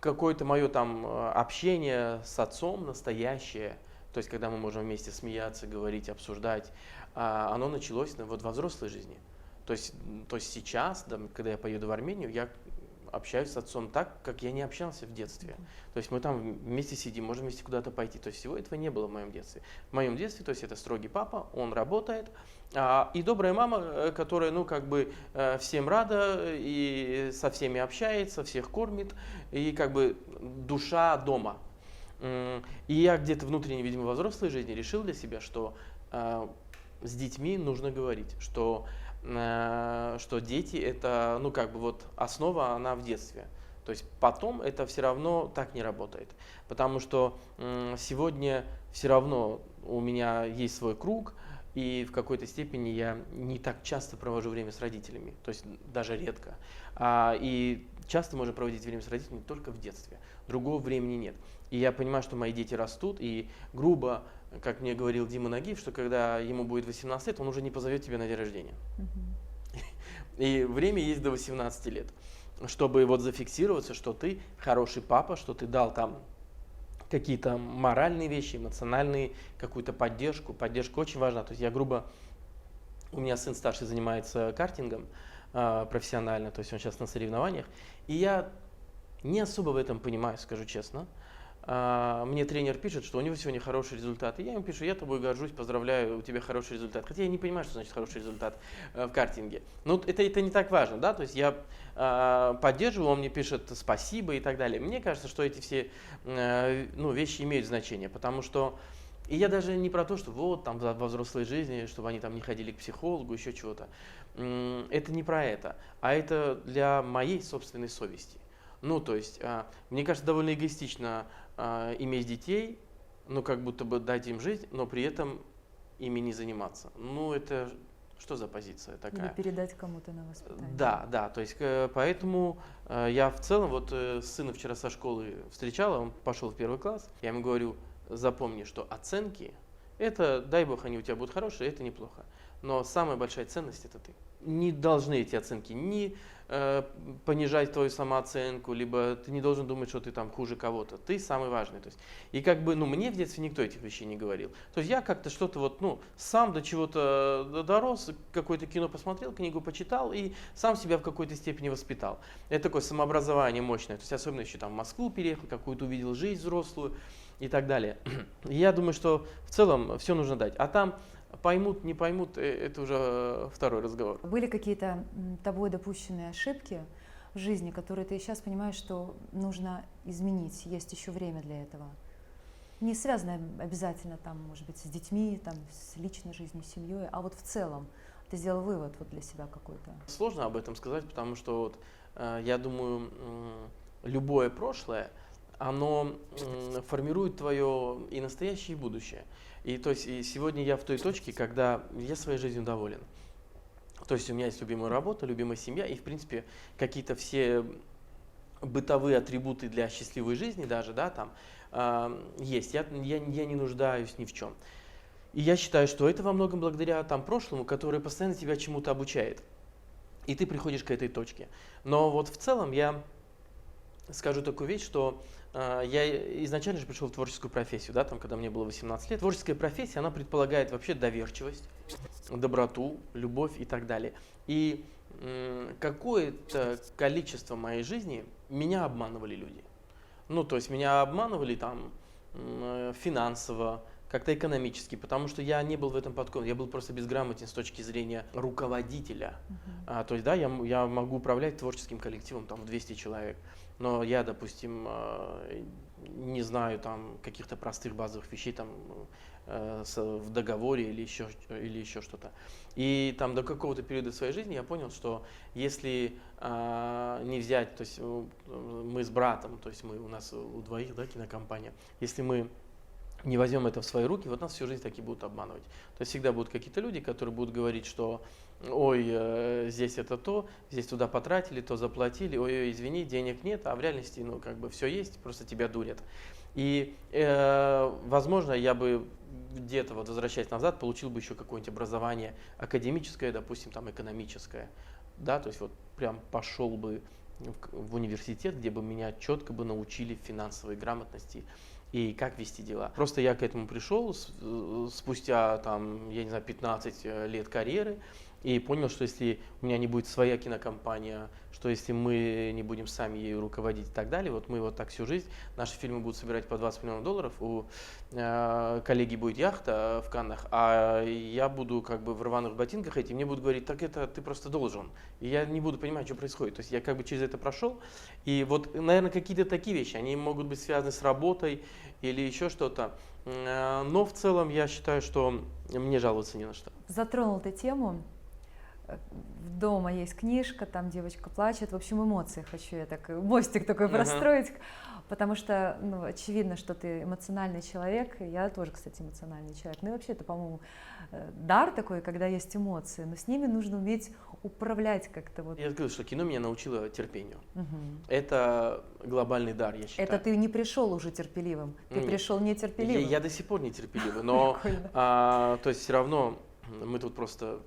какое-то мое там общение с отцом настоящее, то есть когда мы можем вместе смеяться, говорить, обсуждать, оно началось во взрослой жизни. То есть сейчас, когда я поеду в Армению, я общаюсь с отцом так, как я не общался в детстве. То есть мы там вместе сидим, можем вместе куда-то пойти. То есть всего этого не было в моем детстве. В моем детстве, то есть это строгий папа, он работает, и добрая мама, которая, всем рада и со всеми общается, всех кормит, и душа дома. И я где-то внутренне, видимо, во взрослой жизни решил для себя, что с детьми нужно говорить, что дети это, основа, она в детстве. То есть потом это все равно так не работает. Потому что сегодня все равно у меня есть свой круг, и в какой-то степени я не так часто провожу время с родителями, то есть даже редко. И часто можно проводить время с родителями только в детстве. Другого времени нет. И я понимаю, что мои дети растут, и грубо, как мне говорил Дима Нагиев, что когда ему будет 18 лет, он уже не позовет тебя на день рождения. И время есть до 18 лет, чтобы зафиксироваться, что ты хороший папа, что ты дал там какие-то моральные вещи, эмоциональные, какую-то поддержку. Поддержка очень важна. То есть у меня сын старший занимается картингом профессионально, то есть он сейчас на соревнованиях, и я не особо в этом понимаю, скажу честно. Мне тренер пишет, что у него сегодня хороший результат. И я ему пишу, я тобой горжусь, поздравляю, у тебя хороший результат. Хотя я не понимаю, что значит хороший результат в картинге. Но это не так важно, да, то есть я поддерживаю, он мне пишет спасибо и так далее. Мне кажется, что эти все вещи имеют значение, потому что и я даже не про то, что там во взрослой жизни, чтобы они там не ходили к психологу, еще чего-то. Это не про это, а это для моей собственной совести. То есть, мне кажется, довольно эгоистично иметь детей, как будто бы дать им жизнь, но при этом ими не заниматься. Это что за позиция такая? Или передать кому-то на воспитание. Да, то есть, поэтому я в целом, сына вчера со школы встречала, он пошел в 1 класс, я ему говорю, запомни, что оценки, это, дай бог, они у тебя будут хорошие, это неплохо. Но самая большая ценность – это ты. Не должны эти оценки ни понижать твою самооценку, либо ты не должен думать, что ты там хуже кого-то. Ты самый важный. То есть, и как бы, ну, мне в детстве никто этих вещей не говорил. То есть я как-то что-то вот, ну, сам до чего-то дорос, какое-то кино посмотрел, книгу почитал и сам себя в какой-то степени воспитал. Это такое самообразование мощное. То есть особенно еще там в Москву переехал, какую-то увидел жизнь взрослую и так далее. Я думаю, что в целом все нужно дать. А там поймут, не поймут, это уже второй разговор. Были какие-то тобой допущенные ошибки в жизни, которые ты сейчас понимаешь, что нужно изменить, есть еще время для этого? Не связано обязательно там, может быть, с детьми, там, с личной жизнью, с семьей, а вот в целом ты сделал вывод вот для себя какой-то. Сложно об этом сказать, потому что вот, я думаю, любое прошлое, оно формирует твое и настоящее, и будущее. И то есть и сегодня я в той точке, когда я своей жизнью доволен. То есть у меня есть любимая работа, любимая семья, и в принципе какие-то все бытовые атрибуты для счастливой жизни даже, да, там есть. Я не нуждаюсь ни в чем. И я считаю, что это во многом благодаря там прошлому, которое постоянно тебя чему-то обучает. И ты приходишь к этой точке. Но вот в целом я скажу такую вещь, что я изначально же пришел в творческую профессию, да, там, когда мне было 18 лет. Творческая профессия, она предполагает вообще доверчивость, доброту, любовь и так далее. И какое-то количество моей жизни меня обманывали люди. Ну, то есть меня обманывали там финансово, как-то экономически, потому что я не был в этом подкован, я был просто безграмотен с точки зрения руководителя. То есть, да, я могу управлять творческим коллективом там в 200 человек, но я, допустим, не знаю там каких-то простых базовых вещей там в договоре или еще что-то. И там до какого-то периода своей жизни я понял, что если не взять, то есть мы с братом, то есть у нас у двоих, да, кинокомпания, если мы не возьмем это в свои руки, вот нас всю жизнь таки будут обманывать. То есть всегда будут какие-то люди, которые будут говорить, что ой, здесь это то, здесь туда потратили, то заплатили, ой, извини, денег нет, а в реальности, ну, как бы все есть, просто тебя дурят. И, возможно, я бы где-то, вот возвращаясь назад, получил бы еще какое-нибудь образование академическое, допустим, там экономическое, да, то есть вот прям пошел бы в университет, где бы меня четко бы научили финансовой грамотности и как вести дела. Просто я к этому пришел спустя, там, я не знаю, 15 лет карьеры и понял, что если у меня не будет своя кинокомпания, что если мы не будем сами ею руководить и так далее, вот мы вот так всю жизнь, наши фильмы будут собирать по $20 миллионов, у коллеги будет яхта в Каннах, а я буду как бы в рваных ботинках этим, мне будут говорить, так это ты просто должен. И я не буду понимать, что происходит. То есть я как бы через это прошел. И вот, наверное, какие-то такие вещи, они могут быть связаны с работой или еще что-то. Но в целом я считаю, что мне жаловаться не на что. Затронул ты тему. Дома есть книжка, там девочка плачет. В общем, эмоции хочу я так, мостик такой простроить, потому что, ну, очевидно, что ты эмоциональный человек. Я тоже, кстати, эмоциональный человек. Ну и вообще это, по-моему, дар такой, когда есть эмоции, но с ними нужно уметь управлять как-то. Вот. Я скажу, что кино меня научило терпению. Угу. Это глобальный дар, я считаю. Это ты не пришел уже терпеливым, ты пришел нетерпеливым. Я до сих пор нетерпеливый, но то есть все равно мы тут просто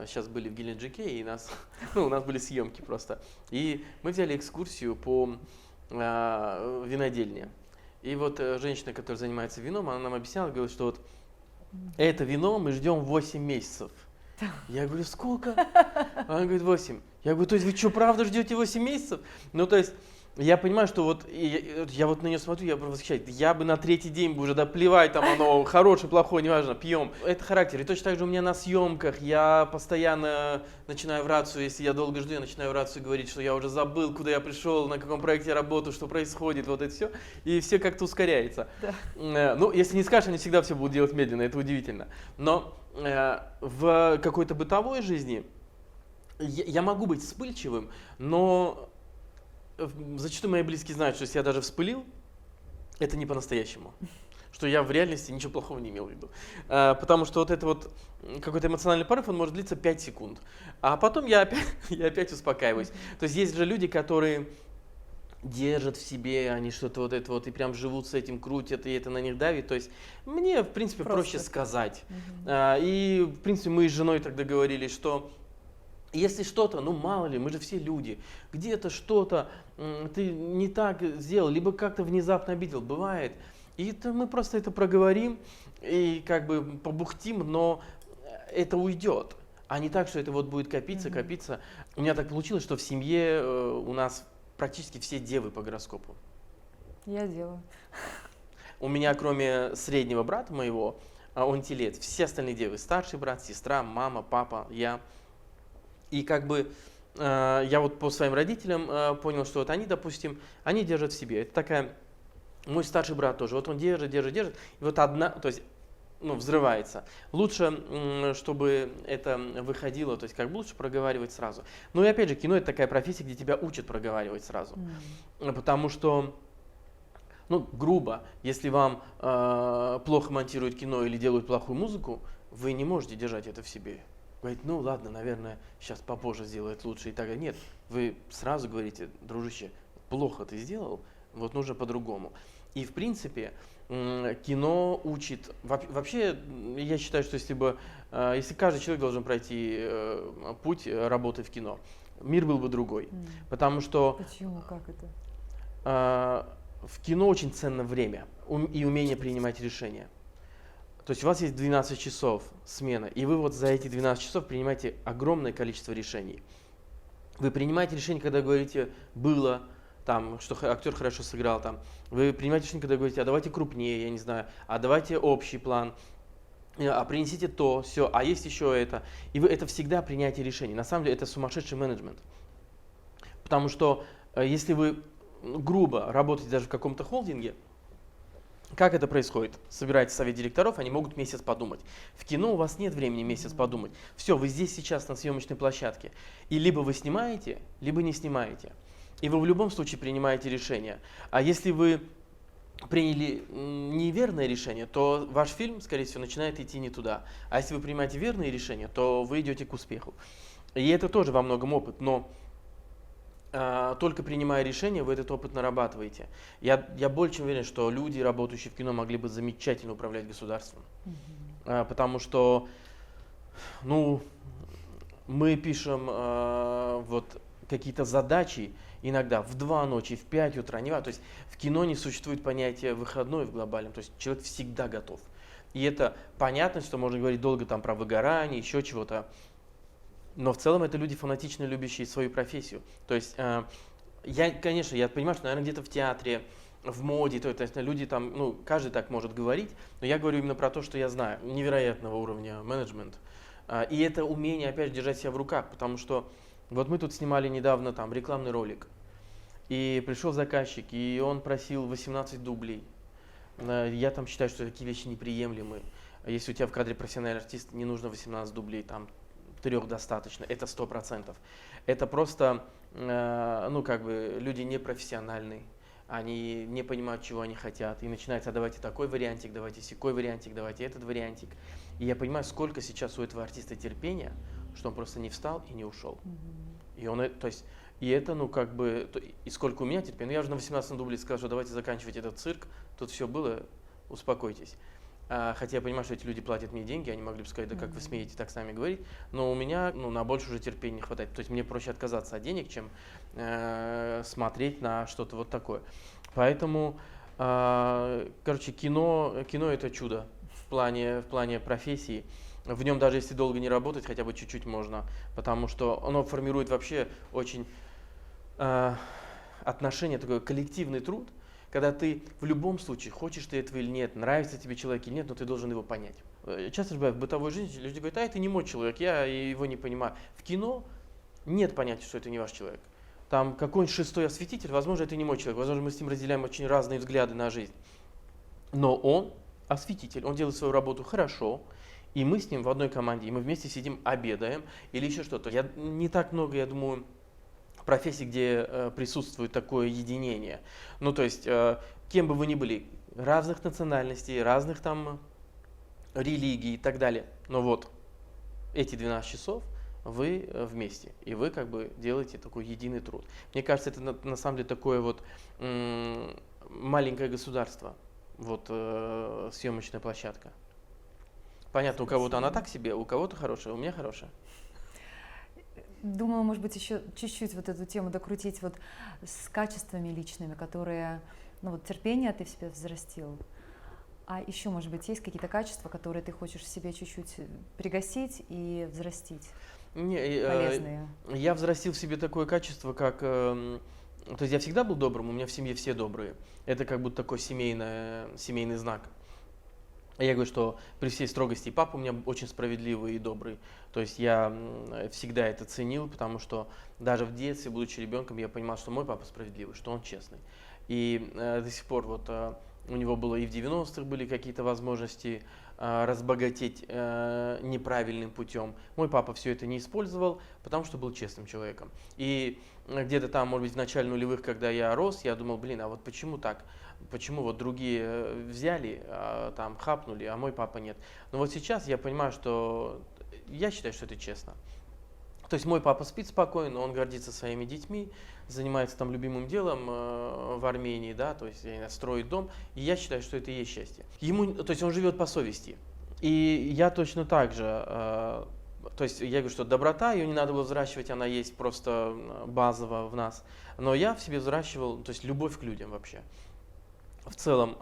сейчас были в Геленджике, и у нас были съемки просто. И мы взяли экскурсию по винодельне. И вот женщина, которая занимается вином, она нам объясняла, говорит, что вот это вино мы ждем 8 месяцев. Я говорю, сколько? Она говорит, 8. Я говорю, то есть вы что, правда ждете 8 месяцев? Ну, то есть я понимаю, что вот я вот на нее смотрю, я восхищаюсь. Я бы на третий день бы уже, да плевать, там оно хорошее, плохое, неважно, пьем. Это характер. И точно так же у меня на съемках, я постоянно начинаю в рацию, если я долго жду, я начинаю в рацию говорить, что я уже забыл, куда я пришел, на каком проекте я работаю, что происходит, вот это все. И все как-то ускоряется. Да. Ну, если не скажешь, они всегда все будут делать медленно, это удивительно. Но в какой-то бытовой жизни я могу быть вспыльчивым, но зачастую мои близкие знают, что если я даже вспылил, это не по-настоящему. Что я в реальности ничего плохого не имел в виду. Потому что вот это вот какой-то эмоциональный порыв, он может длиться 5 секунд. А потом я опять успокаиваюсь. То есть есть же люди, которые держат в себе, они что-то вот это вот и прям живут с этим, крутят, и это на них давит. То есть мне, в принципе, проще сказать. И, в принципе, мы с женой тогда договорились, что Если что-то, ну мало ли, мы же все люди, где-то что-то ты не так сделал, либо как-то внезапно обидел, бывает. И это мы просто это проговорим и как бы побухтим, но это уйдет. А не так, что это вот будет копиться, копиться. У меня так получилось, что в семье у нас практически все девы по гороскопу. Я делаю. У меня, кроме среднего брата моего, он телец, все остальные девы. Старший брат, сестра, мама, папа, я. И как бы я вот по своим родителям понял, что вот они, допустим, они держат в себе. Это такая... Мой старший брат тоже. Вот он держит. И вот одна... То есть ну, взрывается. Лучше, чтобы это выходило, то есть как бы лучше проговаривать сразу. Ну и опять же, кино это такая профессия, где тебя учат проговаривать сразу. Потому что, ну, грубо, если вам плохо монтируют кино или делают плохую музыку, вы не можете держать это в себе. Говорит, ну ладно, наверное, сейчас попозже сделает лучше и так далее. Нет, вы сразу говорите, дружище, плохо ты сделал, вот нужно по-другому. И в принципе, кино учит. Вообще, я считаю, что если каждый человек должен пройти путь работы в кино, мир был бы другой. Потому что Почему? Как это? в кино очень ценно время и умение принимать решения. То есть у вас есть 12 часов смена, и вы вот за эти 12 часов принимаете огромное количество решений. Вы принимаете решение, когда говорите «было», там, что актер хорошо сыграл, там. Вы принимаете решение, когда говорите, а давайте крупнее, я не знаю, а давайте общий план, а принесите то, все, а есть еще это. И вы, это всегда принятие решений. На самом деле это сумасшедший менеджмент. Потому что если вы грубо работаете даже в каком-то холдинге, как это происходит? Собираете совет директоров, они могут месяц подумать. В кино у вас нет времени месяц подумать. Все, вы здесь сейчас на съемочной площадке. И либо вы снимаете, либо не снимаете. И вы в любом случае принимаете решение. А если вы приняли неверное решение, то ваш фильм, скорее всего, начинает идти не туда. А если вы принимаете верные решения, то вы идете к успеху. И это тоже во многом опыт, но только принимая решения, вы этот опыт нарабатываете. Я больше чем уверен, что люди, работающие в кино, могли бы замечательно управлять государством. Потому что, ну, мы пишем вот какие-то задачи иногда в 2 ночи, в 5 утра, не важно. То есть в кино не существует понятия выходной в глобальном, то есть человек всегда готов. И это понятно, что можно говорить долго там про выгорание, еще чего-то. Но в целом это люди фанатично любящие свою профессию. То есть конечно, я понимаю, что, наверное, где-то в театре, в моде, то есть люди там, ну, каждый так может говорить, но я говорю именно про то, что я знаю, невероятного уровня менеджмент. И это умение, опять же, держать себя в руках, потому что вот мы тут снимали недавно там рекламный ролик, и пришел заказчик, и он просил 18 дублей. Я там считаю, что такие вещи неприемлемы. Если у тебя в кадре профессиональный артист, не нужно 18 дублей, там 3 достаточно, это 100%. Это просто, ну, как бы, люди непрофессиональные, они не понимают, чего они хотят, и начинается, а давайте такой вариантик, давайте сякой вариантик, давайте этот вариантик. И я понимаю, сколько сейчас у этого артиста терпения, что он просто не встал и не ушел. И он, то есть, и это, ну, как бы, и сколько у меня терпения, ну, я уже на 18 дублей сказал, что давайте заканчивать этот цирк, тут все было, успокойтесь. Хотя я понимаю, что эти люди платят мне деньги, они могли бы сказать, да как вы смеете так с нами говорить, но у меня, ну, на больше уже терпения не хватает. То есть мне проще отказаться от денег, чем смотреть на что-то вот такое. Поэтому, короче, кино это чудо в плане профессии. В нем даже если долго не работать, хотя бы чуть-чуть можно, потому что оно формирует вообще очень отношение, такой коллективный труд, когда ты в любом случае, хочешь ты этого или нет, нравится тебе человек или нет, но ты должен его понять. Часто же бывает в бытовой жизни, люди говорят, это не мой человек, я его не понимаю. В кино нет понятия, что это не ваш человек. Там какой-нибудь шестой осветитель, возможно, это не мой человек, возможно, мы с ним разделяем очень разные взгляды на жизнь. Но он осветитель, он делает свою работу хорошо, и мы с ним в одной команде, и мы вместе сидим, обедаем или еще что-то. Не так много, я думаю, профессий, где присутствует такое единение. Ну, то есть, кем бы вы ни были, разных национальностей, разных там религий и так далее. Но вот эти 12 часов вы вместе, и вы как бы делаете такой единый труд. Мне кажется, это на самом деле такое вот маленькое государство, вот съемочная площадка. Понятно, у кого-то она так себе, у кого-то хорошая, у меня хорошая. думаю, может быть, еще чуть-чуть вот эту тему докрутить вот с качествами личными, которые, ну вот терпение ты в себе взрастил. А еще, может быть, есть какие-то качества, которые ты хочешь в себе чуть-чуть пригасить и взрастить, Не, полезные? я взрастил в себе такое качество, как... то есть я всегда был добрым, у меня в семье все добрые. Это как будто такой семейный знак. Я говорю, что при всей строгости папа у меня очень справедливый и добрый. То есть я всегда это ценил, потому что даже в детстве, будучи ребенком, я понимал, что мой папа справедливый, что он честный. И до сих пор вот у него было и в 90-х были какие-то возможности разбогатеть неправильным путем. Мой папа все это не использовал, потому что был честным человеком. И где-то там, может быть, в начале нулевых, когда я рос, я думал, блин, а вот почему так? Почему вот другие взяли, там, хапнули, а мой папа нет? Но вот сейчас я понимаю, что я считаю, что это честно. То есть мой папа спит спокойно, он гордится своими детьми, занимается там любимым делом в Армении, да, то есть строит дом, и я считаю, что это и есть счастье. То есть он живет по совести. И я точно так же, то есть я говорю, что доброта, ее не надо было взращивать, она есть просто базово в нас. Но я в себе взращивал, то есть любовь к людям вообще. В целом,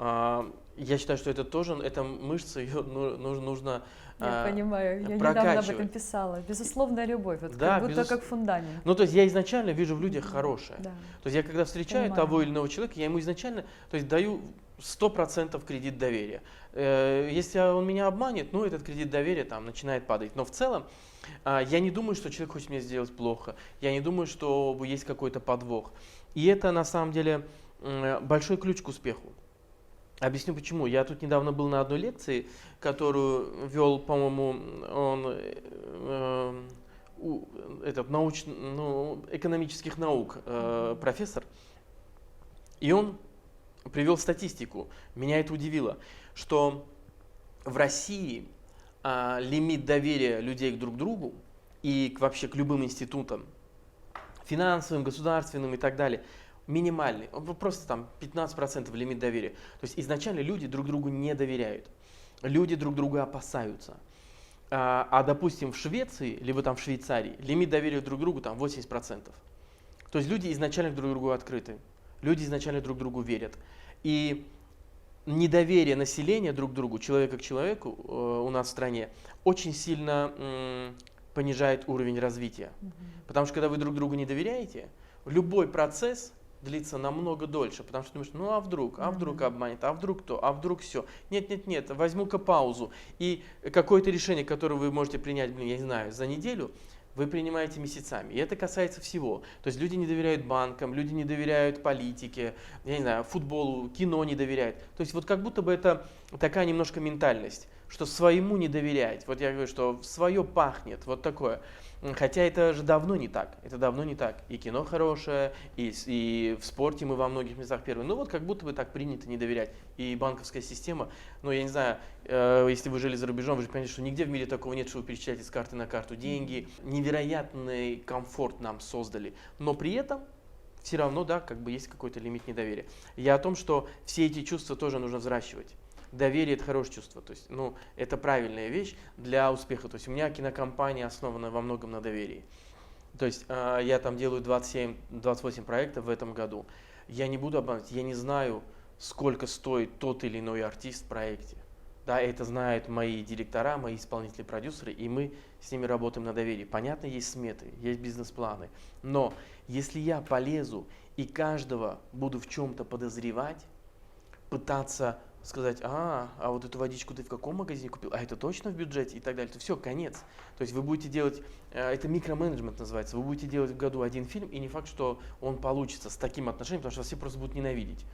я считаю, что это тоже, это мышца, ее нужно Я понимаю, я недавно об этом писала. Безусловная любовь, вот да, как будто как фундамент. Ну, то есть я изначально вижу в людях хорошее. Да. То есть я когда встречаю Понимаю. того или иного человека, я ему изначально, то есть даю 100% кредит доверия. Если он меня обманет, ну, этот кредит доверия там начинает падать. Но в целом я не думаю, что человек хочет мне сделать плохо. Я не думаю, что есть какой-то подвох. И это на самом деле большой ключ к успеху. Объясню почему. Я тут недавно был на одной лекции, которую вел, по-моему, он экономических наук профессор. И он привел статистику. Меня это удивило, что в России лимит доверия людей друг к другу и вообще к любым институтам, финансовым, государственным и так далее, минимальный. Просто там 15% лимит доверия. То есть изначально люди друг другу не доверяют. Люди друг друга опасаются. Допустим, в Швеции, либо там в Швейцарии, лимит доверия друг другу там 80%. То есть люди изначально друг другу открыты. Люди изначально друг другу верят. И недоверие населения друг к другу, человека к человеку у нас в стране очень сильно понижает уровень развития. Потому что когда вы друг другу не доверяете, любой процесс длится намного дольше, потому что думаешь, ну а вдруг обманет, а вдруг то, а вдруг все. Нет, возьму-ка паузу. И какое-то решение, которое вы можете принять, я не знаю, за неделю, вы принимаете месяцами. И это касается всего. То есть люди не доверяют банкам, люди не доверяют политике, я не знаю, футболу, кино не доверяют. То есть вот как будто бы это такая немножко ментальность, что своему не доверять. Вот я говорю, что свое пахнет, вот такое. Хотя это же давно не так. Это давно не так. И кино хорошее, и в спорте мы во многих местах первые. Ну вот как будто бы так принято не доверять. И банковская система, ну я не знаю, если вы жили за рубежом, вы же понимаете, что нигде в мире такого нет, что вы перечисляете с карты на карту деньги. Невероятный комфорт нам создали. Но при этом все равно, да, как бы есть какой-то лимит недоверия. Я о том, что все эти чувства тоже нужно взращивать. Доверие – это хорошее чувство, то есть, ну, это правильная вещь для успеха. То есть у меня кинокомпания основана во многом на доверии. То есть я там делаю 27-28 проектов в этом году. Я не буду обманывать, я не знаю, сколько стоит тот или иной артист в проекте. Да, это знают мои директора, мои исполнители, продюсеры, и мы с ними работаем на доверии. Понятно, есть сметы, есть бизнес-планы. Но если я полезу и каждого буду в чем-то подозревать, пытаться сказать, а вот эту водичку ты в каком магазине купил, а это точно в бюджете и так далее, то все, конец. То есть вы будете делать, это микроменеджмент называется, вы будете делать в году один фильм, и не факт, что он получится с таким отношением, потому что вас все просто будут ненавидеть.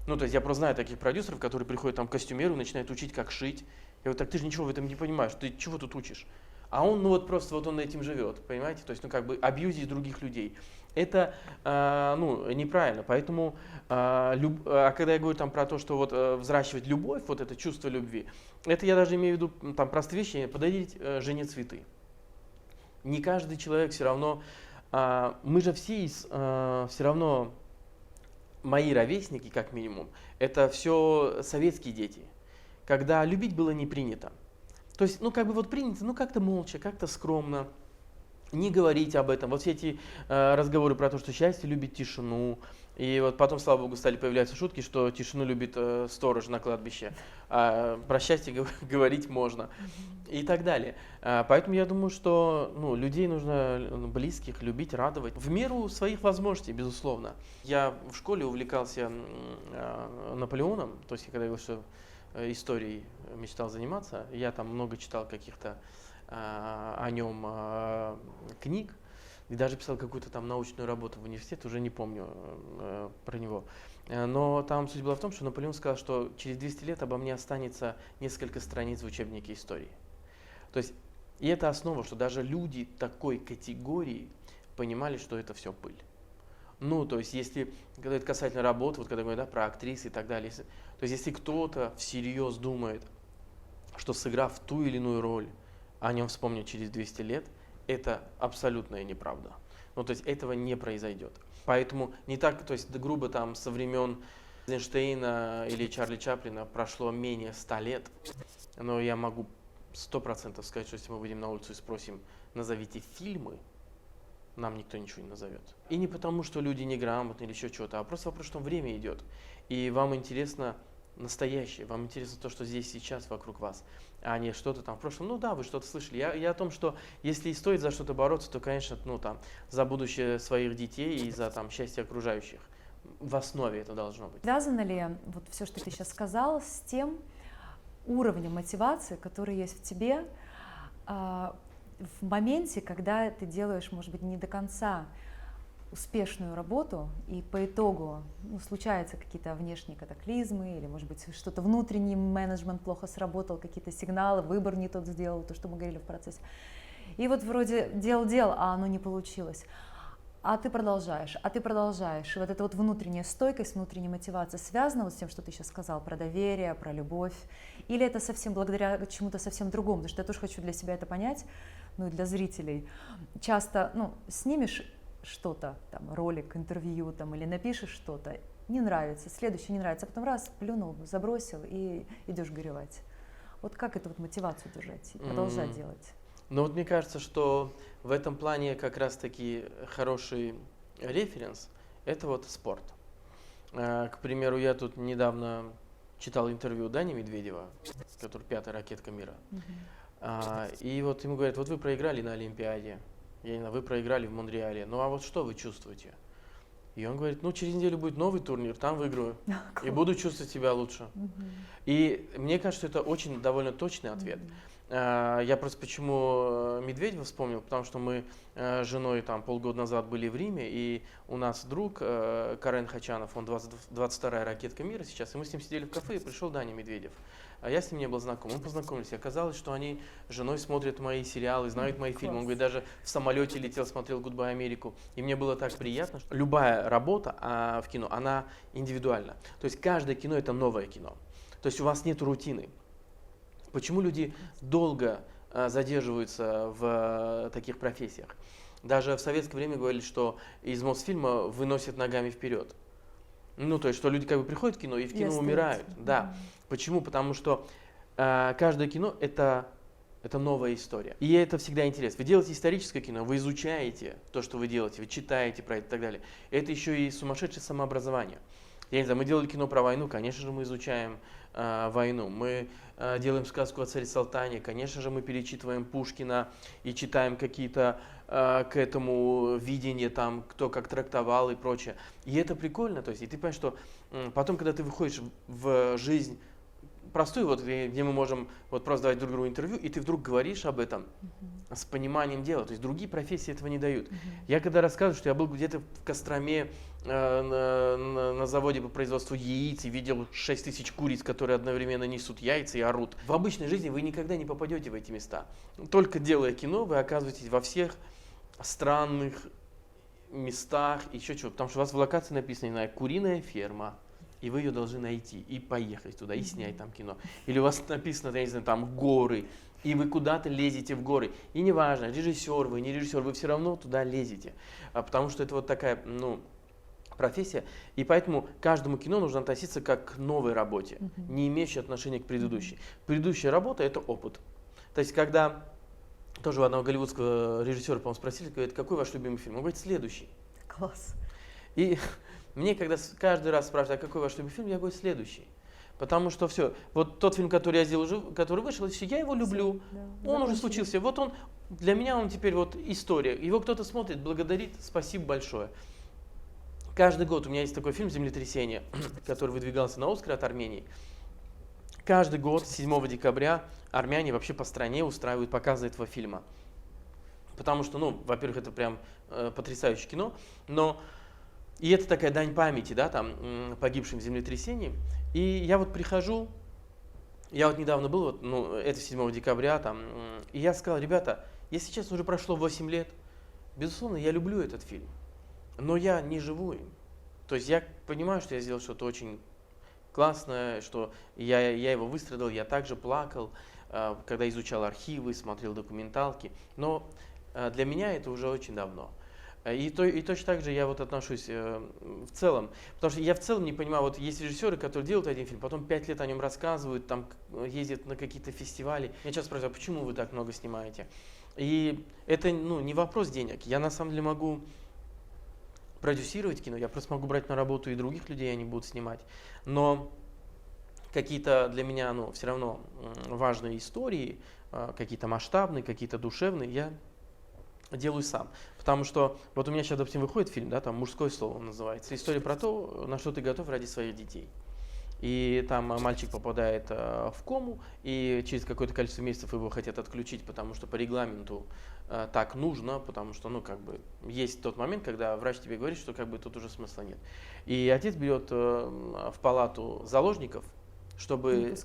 Ну, то есть я просто знаю таких продюсеров, которые приходят там к костюмеру, начинают учить, как шить. Я говорю, так ты же ничего в этом не понимаешь, ты чего тут учишь? А он, ну вот просто вот он этим живет, понимаете? То есть, ну как бы абьюзить других людей. Это, неправильно. Поэтому, когда я говорю там про то, что вот взращивать любовь, вот это чувство любви, это я даже имею в виду там простые вещи, подарить жене цветы. Не каждый человек все равно, мы же все все равно, мои ровесники как минимум, это все советские дети, когда любить было не принято. То есть, ну как бы вот принято, ну как-то молча, как-то скромно. не говорить об этом. Вот все эти разговоры про то, что счастье любит тишину. И вот потом, слава богу, стали появляться шутки, что тишину любит сторож на кладбище, а про счастье говорить можно и так далее. Поэтому я думаю, что людей нужно, близких, любить, радовать в меру своих возможностей, безусловно. Я в школе увлекался Наполеоном, то есть когда я говорил, что историей мечтал заниматься, я там много читал каких-то о нем книг, и даже писал какую-то там научную работу в университет, уже не помню про него. Но там суть была в том, что Наполеон сказал, что через 200 лет обо мне останется несколько страниц в учебнике истории. То есть, и это основа, что даже люди такой категории понимали, что это все пыль. То есть, если, когда это касательно работы, вот когда говорю, про актрисы и так далее, то есть, если кто-то всерьез думает, что сыграв ту или иную роль, о нем вспомнят через 200 лет, это абсолютная неправда. То есть этого не произойдет. Поэтому не так, то есть грубо там со времен Эйнштейна или Чарли Чаплина прошло менее 100 лет, но я могу 100% сказать, что если мы выйдем на улицу и спросим, назовите фильмы, нам никто ничего не назовет. И не потому, что люди неграмотны или еще чего-то, а просто вопрос, что время идет. И вам интересно настоящее, вам интересно то, что здесь сейчас вокруг вас, а не что-то там в прошлом. Да, вы что-то слышали. Я о том, что если и стоит за что-то бороться, то, конечно, за будущее своих детей и за счастье окружающих. В основе это должно быть. Связано ли вот все, что ты сейчас сказал, с тем уровнем мотивации, который есть в тебе в моменте, когда ты делаешь, может быть, не до конца успешную работу, и по итогу случаются какие-то внешние катаклизмы, или, может быть, что-то внутренний менеджмент плохо сработал, какие-то сигналы, выбор не тот сделал, то, что мы говорили в процессе. И вот вроде делал, а оно не получилось. А ты продолжаешь. И вот эта вот внутренняя стойкость, внутренняя мотивация связана с тем, что ты сейчас сказал, про доверие, про любовь, или это совсем благодаря чему-то совсем другому, потому что я тоже хочу для себя это понять, и для зрителей. Часто, снимешь что-то, ролик, интервью, или напишешь что-то, не нравится, следующее не нравится, а потом раз, плюнул, забросил и идешь горевать. Вот как эту мотивацию держать и продолжать делать? Мне кажется, что в этом плане как раз-таки хороший референс – это спорт. К примеру, я тут недавно читал интервью Дани Медведева, который 5-я ракетка мира. И ему говорят, вы проиграли на Олимпиаде, вы проиграли в Монреале, а вот что вы чувствуете? И он говорит, через неделю будет новый турнир, там выиграю, и буду чувствовать себя лучше. И мне кажется, это очень довольно точный ответ. Я просто почему Медведева вспомнил, потому что мы с женой полгода назад были в Риме, и у нас друг Карен Хачанов, он 22-я ракетка мира сейчас, и мы с ним сидели в кафе, и пришел Даня Медведев. А я с ним не был знаком, мы познакомились, и оказалось, что они с женой смотрят мои сериалы, знают мои фильмы. Он говорит, даже в самолете летел, смотрел «Гудбай, Америку», и мне было так приятно, что любая работа в кино, она индивидуальна. То есть каждое кино – это новое кино. То есть у вас нет рутины. Почему люди долго задерживаются в таких профессиях? Даже в советское время говорили, что из Мосфильма выносят ногами вперед. То есть, что люди приходят в кино и в кино умирают. Да. Почему? Потому что каждое кино это новая история. И это всегда интересно. Вы делаете историческое кино, вы изучаете то, что вы делаете, вы читаете про это и так далее. Это еще и сумасшедшее самообразование. Я не знаю, мы делали кино про войну, конечно же, мы изучаем войну. Мы делаем сказку о царе Салтане, конечно же, мы перечитываем Пушкина и читаем какие-то к этому видения, кто как трактовал и прочее. И это прикольно, то есть, и ты понимаешь, что потом, когда ты выходишь в жизнь простую, где мы можем просто давать друг другу интервью, и ты вдруг говоришь об этом с пониманием дела. То есть другие профессии этого не дают. Я когда рассказываю, что я был где-то в Костроме на заводе по производству яиц и видел 6 тысяч куриц, которые одновременно несут яйца и орут. В обычной жизни вы никогда не попадете в эти места. Только делая кино, вы оказываетесь во всех странных местах, еще чего. Потому что у вас в локации написано, не знаю, куриная ферма. И вы ее должны найти и поехать туда, и снять там кино. Или у вас написано, я не знаю, горы, и вы куда-то лезете в горы. И неважно, режиссер вы, не режиссер, вы все равно туда лезете. Потому что это такая, профессия. И поэтому к каждому кино нужно относиться как к новой работе, не имеющей отношения к предыдущей. Предыдущая работа – это опыт. То есть, когда тоже у одного голливудского режиссера, по-моему, спросили, говорит, какой ваш любимый фильм? Он говорит, следующий. Класс. И мне, когда каждый раз спрашивают, а какой ваш любимый фильм, я говорю, следующий. Потому что все, вот тот фильм, который я сделал, который вышел, я его люблю, Да, он уже закончили. случился. Вот он, для меня он теперь вот история. Его кто-то смотрит, благодарит, спасибо большое. Каждый год у меня есть такой фильм «Землетрясение», который выдвигался на Оскар от Армении. Каждый год, 7 декабря, армяне вообще по стране устраивают показы этого фильма. Потому что, ну, во-первых, это прям потрясающее кино, но и это такая дань памяти, да, там, погибшим в землетрясении. И я вот прихожу, я вот недавно был, вот, ну, это 7 декабря, там, и я сказал, ребята, если честно, уже прошло 8 лет, безусловно, я люблю этот фильм, но я не живу им. То есть я понимаю, что я сделал что-то очень классное, что я его выстрадал, я также плакал, когда изучал архивы, смотрел документалки, но для меня это уже очень давно. И точно так же я вот отношусь в целом, потому что я в целом не понимаю, вот есть режиссеры, которые делают один фильм, потом 5 лет о нем рассказывают, там ездят на какие-то фестивали. Меня часто спрашивают, а почему вы так много снимаете? И это, ну, не вопрос денег. Я на самом деле могу продюсировать кино, я просто могу брать на работу и других людей, они будут снимать. Но какие-то для меня, ну, все равно важные истории, какие-то масштабные, какие-то душевные, я делаю сам. Потому что вот у меня сейчас, допустим, выходит фильм, да, там «Мужское слово» он называется. История про то, на что ты готов ради своих детей. И там мальчик попадает в кому, и через какое-то количество месяцев его хотят отключить, потому что по регламенту так нужно, потому что, ну, как бы, есть тот момент, когда врач тебе говорит, что как бы тут уже смысла нет. И отец берет в палату заложников, Не чтобы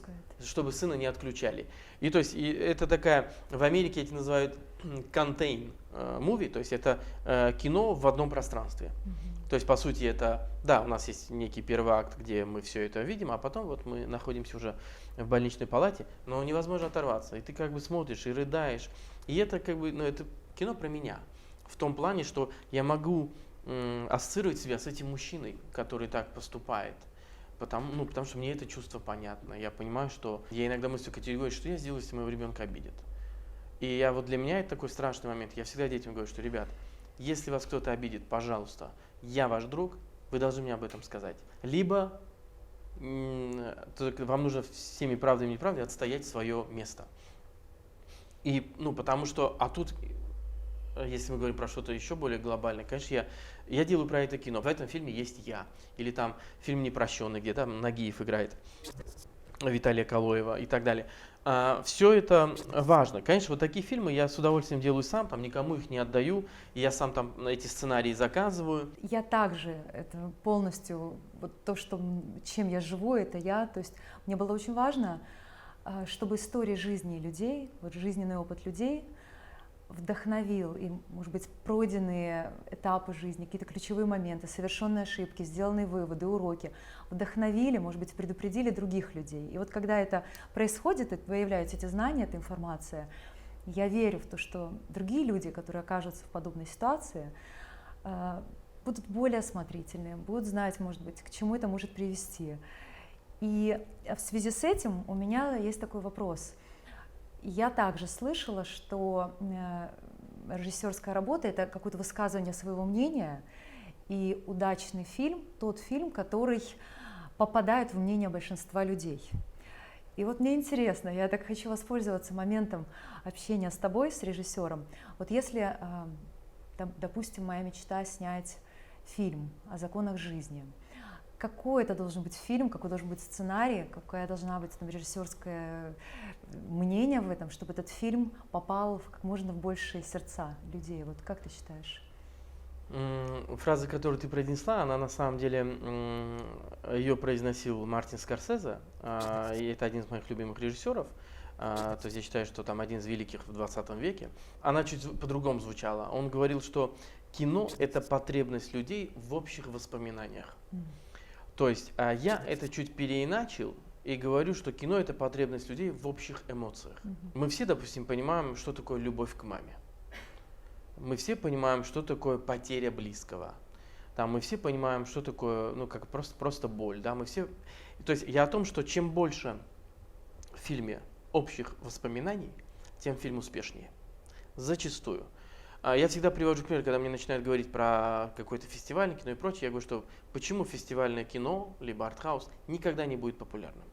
пускает. сына не отключали. И то есть это такая, в Америке эти называют contain movie, то есть это кино в одном пространстве. То есть, по сути, это, да, у нас есть некий первый акт, где мы все это видим, а потом вот мы находимся уже в больничной палате, но невозможно оторваться. И ты как бы смотришь и рыдаешь. И это как бы, ну, это кино про меня. В том плане, что я могу ассоциировать себя с этим мужчиной, который так поступает. Потому что мне это чувство понятно. Я понимаю, что я иногда мыслю категорию, что я сделаю, если моего ребенка обидят. И вот для меня это такой страшный момент. Я всегда детям говорю, что, ребят, если вас кто-то обидит, пожалуйста, я ваш друг, вы должны мне об этом сказать. Либо вам нужно всеми правдами и неправдами отстоять свое место. И, ну, потому что, а тут, если мы говорим про что-то еще более глобальное, конечно, я делаю про это кино. В этом фильме есть я. Или там фильм «Непрощенный», где там Нагиев играет Виталия Калоева и так далее. Все это важно. Конечно, вот такие фильмы я с удовольствием делаю сам, там никому их не отдаю, и я сам там эти сценарии заказываю. Я также, это полностью, вот то, чем я живу, это я. То есть мне было очень важно, чтобы история жизни людей, вот жизненный опыт людей вдохновил, и, может быть, пройденные этапы жизни, какие-то ключевые моменты, совершенные ошибки, сделанные выводы, уроки, вдохновили, может быть, предупредили других людей. И вот когда это происходит, и появляются эти знания, эта информация, я верю в то, что другие люди, которые окажутся в подобной ситуации, будут более осмотрительны, будут знать, может быть, к чему это может привести. И в связи с этим у меня есть такой вопрос. Я также слышала, что режиссерская работа — это какое-то высказывание своего мнения, и удачный фильм — тот фильм, который попадает в мнение большинства людей. И вот мне интересно, я так хочу воспользоваться моментом общения с тобой, с режиссером. Вот если, допустим, моя мечта снять фильм о законах жизни, какой это должен быть фильм, какой должен быть сценарий, какая должна быть там режиссерское мнение в этом, чтобы этот фильм попал как можно в большие сердца людей. Вот как ты считаешь? Фраза, которую ты произнесла, она на самом деле, ее произносил Мартин Скорсезе, и это один из моих любимых режиссеров. То есть я считаю, что там один из великих в 20 веке. Она чуть по-другому звучала. Он говорил, что кино — это потребность людей в общих воспоминаниях. То есть я это чуть переиначил и говорю, что кино — это потребность людей в общих эмоциях. Мы все, допустим, понимаем, что такое любовь к маме. Мы все понимаем, что такое потеря близкого. Там, мы все понимаем, что такое, ну, как просто боль. Да? Мы все... То есть я о том, что чем больше в фильме общих воспоминаний, тем фильм успешнее. Зачастую. Я всегда привожу пример, когда мне начинают говорить про какой-то фестивальное кино и прочее, я говорю, что почему фестивальное кино, либо артхаус, никогда не будет популярным.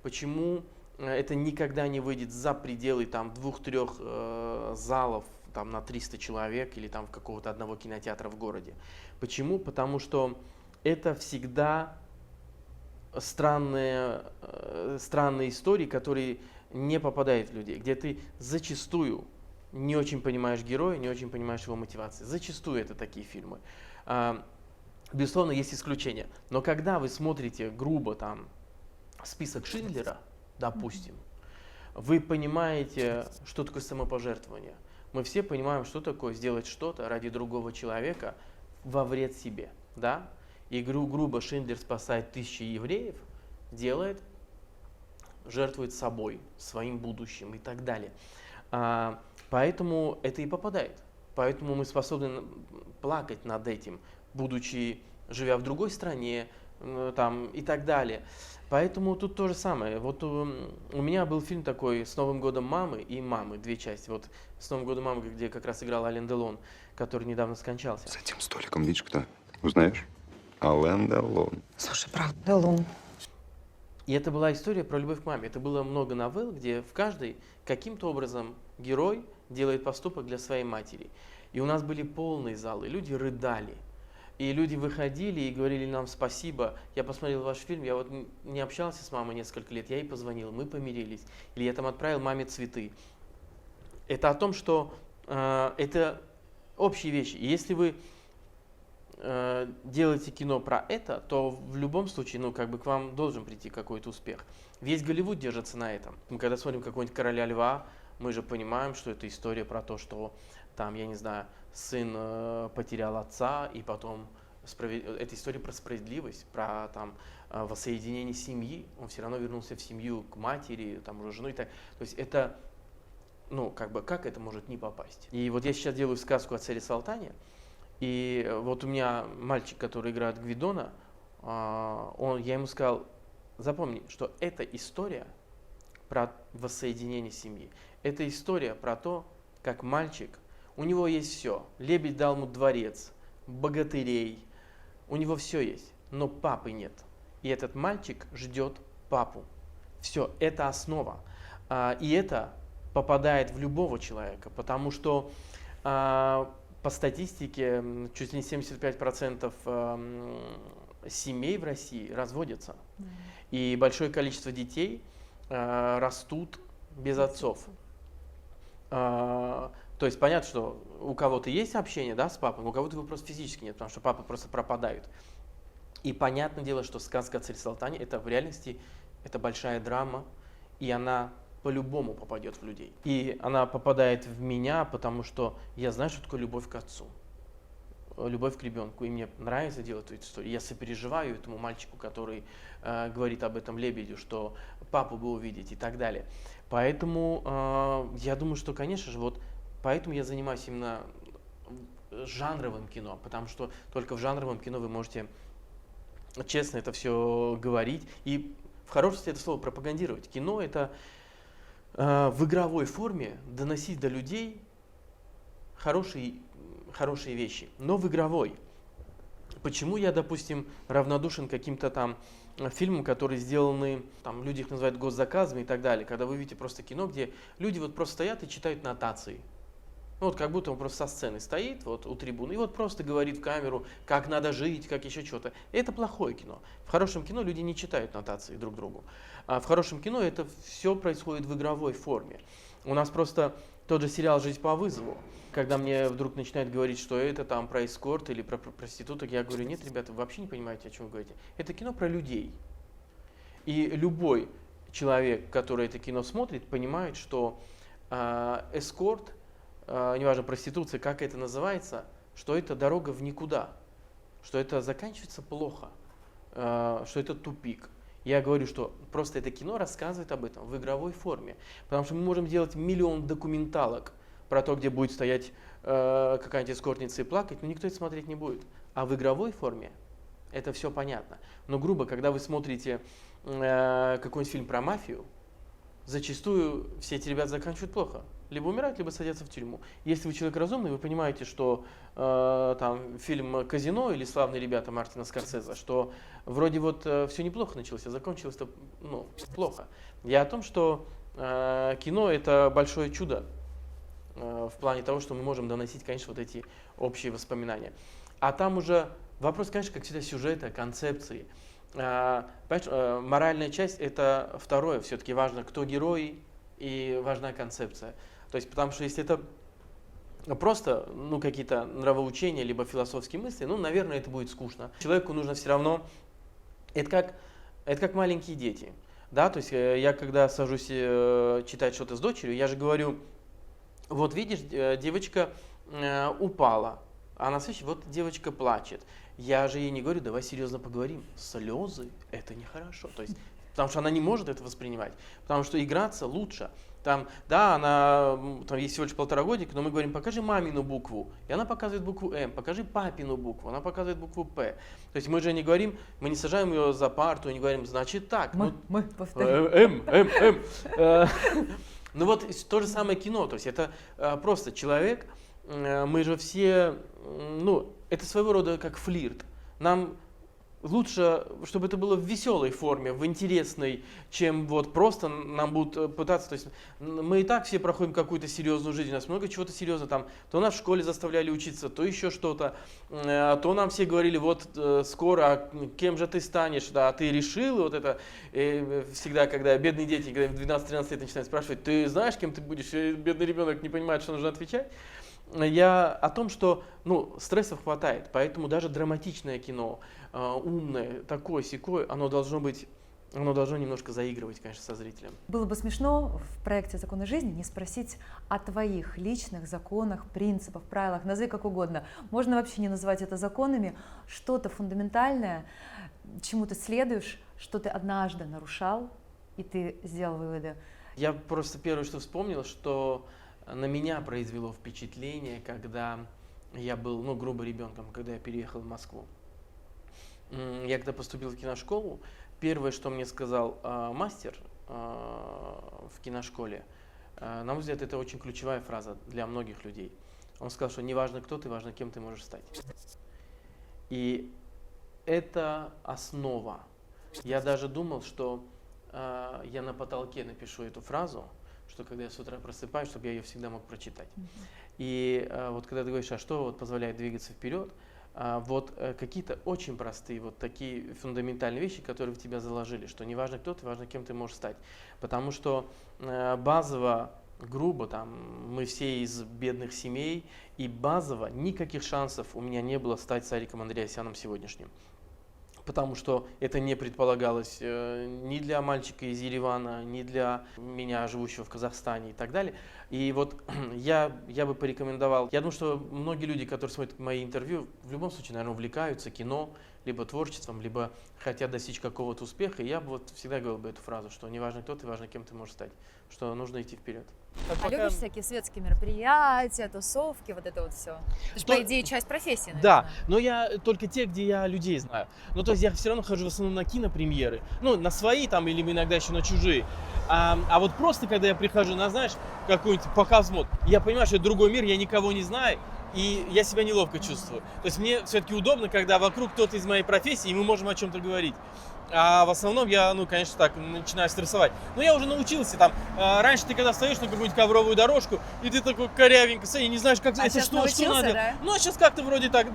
Почему это никогда не выйдет за пределы там 2-3 залов там, на 300 человек или там в какого-то одного кинотеатра в городе. Почему? Потому что это всегда странные истории, которые не попадают в людей, где ты зачастую не очень понимаешь героя, не очень понимаешь его мотивации. Зачастую это такие фильмы. Безусловно, есть исключения. Но когда вы смотрите грубо там список Шиндлера, допустим, вы понимаете, что такое самопожертвование. Мы все понимаем, что такое сделать что-то ради другого человека во вред себе. Да? И грубо Шиндлер спасает тысячи евреев, жертвует собой, своим будущим и так далее. Поэтому это и попадает. Поэтому мы способны плакать над этим, живя в другой стране там, и так далее. Поэтому тут то же самое. Вот у меня был фильм такой «С Новым годом мамы» и «Мамы», 2 части. Вот «С Новым годом мамы», где как раз играл Ален Делон, который недавно скончался. За этим столиком видишь кто? Узнаешь? Ален Делон. Слушай, правда, Делон. И это была история про любовь к маме. Это было много новелл, где в каждой каким-то образом герой делает поступок для своей матери. И у нас были полные залы, люди рыдали. И люди выходили и говорили нам спасибо. Я посмотрел ваш фильм, я вот не общался с мамой несколько лет, я ей позвонил, мы помирились. Или я там отправил маме цветы. Это о том, что это общие вещи. И если вы делаете кино про это, то в любом случае, к вам должен прийти какой-то успех. Весь Голливуд держится на этом. Мы когда смотрим какого-нибудь «Короля льва», мы же понимаем, что это история про то, что там, я не знаю, сын потерял отца, и потом это история про справедливость, про там воссоединение семьи. Он все равно вернулся в семью к матери, там уже жену и так. То есть это, как это может не попасть? И вот я сейчас делаю сказку о царе Салтане, и вот у меня мальчик, который играет Гвидона, я ему сказал, запомни, что это история про воссоединение семьи. Это история про то, как мальчик, у него есть все. Лебедь дал ему дворец, богатырей, у него все есть, но папы нет. И этот мальчик ждет папу. Все, это основа. И это попадает в любого человека, потому что по статистике чуть ли не 75% семей в России разводятся. И большое количество детей растут без отцов. То есть понятно, что у кого-то есть общение, да, с папой, но у кого-то его просто физически нет, потому что папы просто пропадают. И понятное дело, что сказка о царе Салтане это в реальности это большая драма, и она по-любому попадет в людей. И она попадает в меня, потому что я знаю, что такое любовь к отцу, любовь к ребенку. И мне нравится делать эту историю. Я сопереживаю этому мальчику, который говорит об этом лебедю, что папу бы увидеть и так далее. Поэтому я думаю, что, конечно же, поэтому я занимаюсь именно жанровым кино, потому что только в жанровом кино вы можете честно это все говорить и в хорошем смысле это слово пропагандировать. Кино это в игровой форме доносить до людей хорошие вещи, но в игровой. Почему я, допустим, равнодушен к каким-то там фильмам, которые сделаны, там люди их называют госзаказами и так далее, когда вы видите просто кино, где люди вот просто стоят и читают нотации. Как будто он просто со сцены стоит вот у трибуны и вот просто говорит в камеру, как надо жить, как еще что-то. Это плохое кино. В хорошем кино люди не читают нотации друг другу. А в хорошем кино это все происходит в игровой форме. У нас просто тот же сериал «Жизнь по вызову». Когда мне вдруг начинают говорить, что это там про эскорт или про проституток, я говорю, нет, ребята, вы вообще не понимаете, о чем вы говорите. Это кино про людей. И любой человек, который это кино смотрит, понимает, что эскорт, неважно, проституция, как это называется, что это дорога в никуда, что это заканчивается плохо, что это тупик. Я говорю, что просто это кино рассказывает об этом в игровой форме, потому что мы можем делать миллион документалок про то, где будет стоять какая-нибудь эскортница и плакать, но никто это смотреть не будет. А в игровой форме это все понятно. Но грубо, когда вы смотрите какой-нибудь фильм про мафию, зачастую все эти ребята заканчивают плохо. либо умирают, либо садятся в тюрьму. Если вы человек разумный, вы понимаете, что там фильм «Казино» или «Славные ребята» Мартина Скорсезе, что вроде вот все неплохо началось, а закончилось-то плохо. Я о том, что кино — это большое чудо в плане того, что мы можем доносить, конечно, вот эти общие воспоминания. А там уже вопрос, конечно, как всегда, сюжета, концепции. Понимаешь, моральная часть — это второе. Все-таки важно, кто герой, и важна концепция. То есть, потому что если это просто какие-то нравоучения, либо философские мысли, наверное, это будет скучно. Человеку нужно все равно... Это как маленькие дети. Да? То есть я когда сажусь читать что-то с дочерью, я же говорю, вот видишь, девочка упала, а на следующий вот девочка плачет. Я же ей не говорю, давай серьезно поговорим. Слезы — это нехорошо. То есть, потому что она не может это воспринимать. Потому что играться лучше. Там ей всего лишь 1,5 годика, но мы говорим, покажи мамину букву. И она показывает букву М. Покажи папину букву. Она показывает букву П. То есть мы же не говорим, мы не сажаем ее за парту и не говорим, значит так. Мы повторим. Ну вот то же самое кино. То есть это просто человек, мы же все, это своего рода как флирт. Нам лучше, чтобы это было в веселой форме, в интересной, чем вот просто нам будут пытаться. То есть мы и так все проходим какую-то серьезную жизнь, у нас много чего-то серьезного там. То нас в школе заставляли учиться, то еще что-то. То нам все говорили, вот скоро, кем же ты станешь, да, ты решил, вот это. И всегда, когда бедные дети, когда в 12-13 лет начинают спрашивать, ты знаешь, кем ты будешь, и бедный ребенок не понимает, что нужно отвечать. Я о том, что стрессов хватает, поэтому даже драматичное кино, умное, такое-сякое, оно должно немножко заигрывать, конечно, со зрителем. Было бы смешно в проекте «Законы жизни» не спросить о твоих личных законах, принципах, правилах, назови как угодно. Можно вообще не называть это законами, что-то фундаментальное, чему ты следуешь, что ты однажды нарушал, и ты сделал выводы. Я просто первое, что вспомнил, что на меня произвело впечатление, когда я был, грубо, ребенком, когда я переехал в Москву. Я когда поступил в киношколу, первое, что мне сказал мастер в киношколе, на мой взгляд, это очень ключевая фраза для многих людей. Он сказал, что не важно, кто ты, важно, кем ты можешь стать. И это основа. Я даже думал, что я на потолке напишу эту фразу, что когда я с утра просыпаюсь, чтобы я ее всегда мог прочитать. И вот когда ты говоришь, а что вот позволяет двигаться вперед, вот какие-то очень простые, вот такие фундаментальные вещи, которые в тебя заложили, что не важно кто ты, важно кем ты можешь стать. Потому что базово, грубо, мы все из бедных семей, и базово никаких шансов у меня не было стать Сариком Андреасяном сегодняшним. Потому что это не предполагалось ни для мальчика из Еревана, ни для меня, живущего в Казахстане и так далее. И вот я бы порекомендовал, я думаю, что многие люди, которые смотрят мои интервью, в любом случае, наверное, увлекаются кино, либо творчеством, либо хотят достичь какого-то успеха. И я бы вот всегда говорил бы эту фразу, что не важно кто ты, важно кем ты можешь стать, что нужно идти вперед. А любишь всякие светские мероприятия, тусовки, вот это вот все? Это же, по идее, часть профессии, наверное. Да, но я только те, где я людей знаю. То есть я все равно хожу в основном на кинопремьеры. На свои там или иногда еще на чужие. А вот просто, когда я прихожу на, знаешь, какой-нибудь показ мод, я понимаю, что это другой мир, я никого не знаю, и я себя неловко чувствую. То есть мне все-таки удобно, когда вокруг кто-то из моей профессии, и мы можем о чем-то говорить. А в основном я, конечно, так начинаю стрессовать. Но я уже научился там. Раньше ты когда встаешь на какую-нибудь ковровую дорожку, и ты такой корявенько стоишь, не знаешь, как это что надо. Да? А сейчас как-то вроде так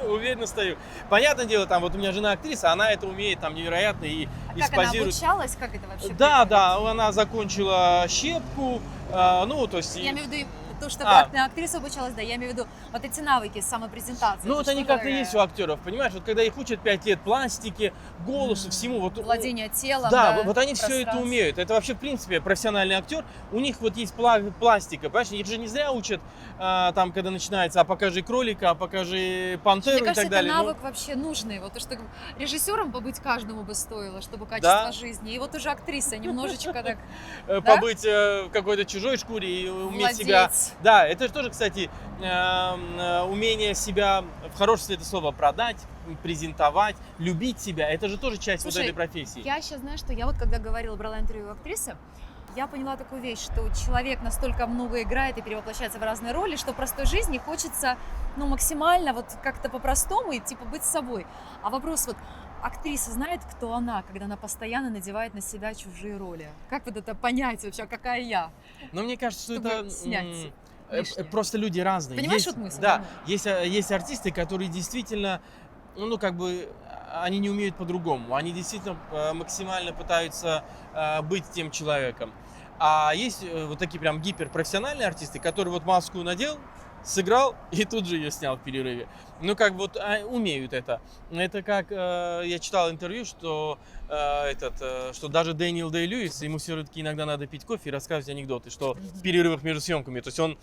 уверенно стою. Понятное дело, там вот у меня жена актриса, она это умеет там невероятно и как спозирует. Она обучалась, как это вообще? Да, она закончила щепку, то есть. Я имею в виду то, что как актриса обучалась, да, я имею в виду вот эти навыки самопрезентации. Вот они как-то есть у актеров, понимаешь, вот когда их учат 5 лет пластике, голосу, всему. Вот, владение телом, да, вот они все это умеют. Это вообще, в принципе, профессиональный актер, у них вот есть пластика, понимаешь, их же не зря учат, там, когда начинается, а покажи кролика, а покажи пантеру. Мне и так далее. Мне кажется, это навык вообще нужный, вот то, что режиссером побыть каждому бы стоило, чтобы качество жизни, и вот уже актриса немножечко так... Побыть в какой-то чужой шкуре и уметь себя... Да, это же тоже, кстати, умение себя, в хорошем смысле это слово, продать, презентовать, любить себя. Это же тоже часть. Слушай, вот этой профессии. Я сейчас знаю, что я вот когда брала интервью у актрисы, я поняла такую вещь, что человек настолько много играет и перевоплощается в разные роли, что в простой жизни хочется, ну, максимально вот как-то по-простому и типа быть собой. А вопрос вот, актриса знает, кто она, когда она постоянно надевает на себя чужие роли? Как вот это понять вообще, какая я? Но мне кажется, что Чтобы это снять лишнее. просто люди разные. Понимаешь, Есть- вот мысль, Да, да? есть артисты, которые действительно, ну, как бы, они не умеют по-другому. Они действительно максимально пытаются быть тем человеком. А есть вот такие прям гиперпрофессиональные артисты, которые вот маску надел, сыграл и тут же ее снял в перерыве. Ну, как бы вот умеют это. Это как я читал интервью, что что даже Дэниел Дэй-Льюис, ему все-таки иногда надо пить кофе и рассказывать анекдоты, что в перерывах между съемками, то есть он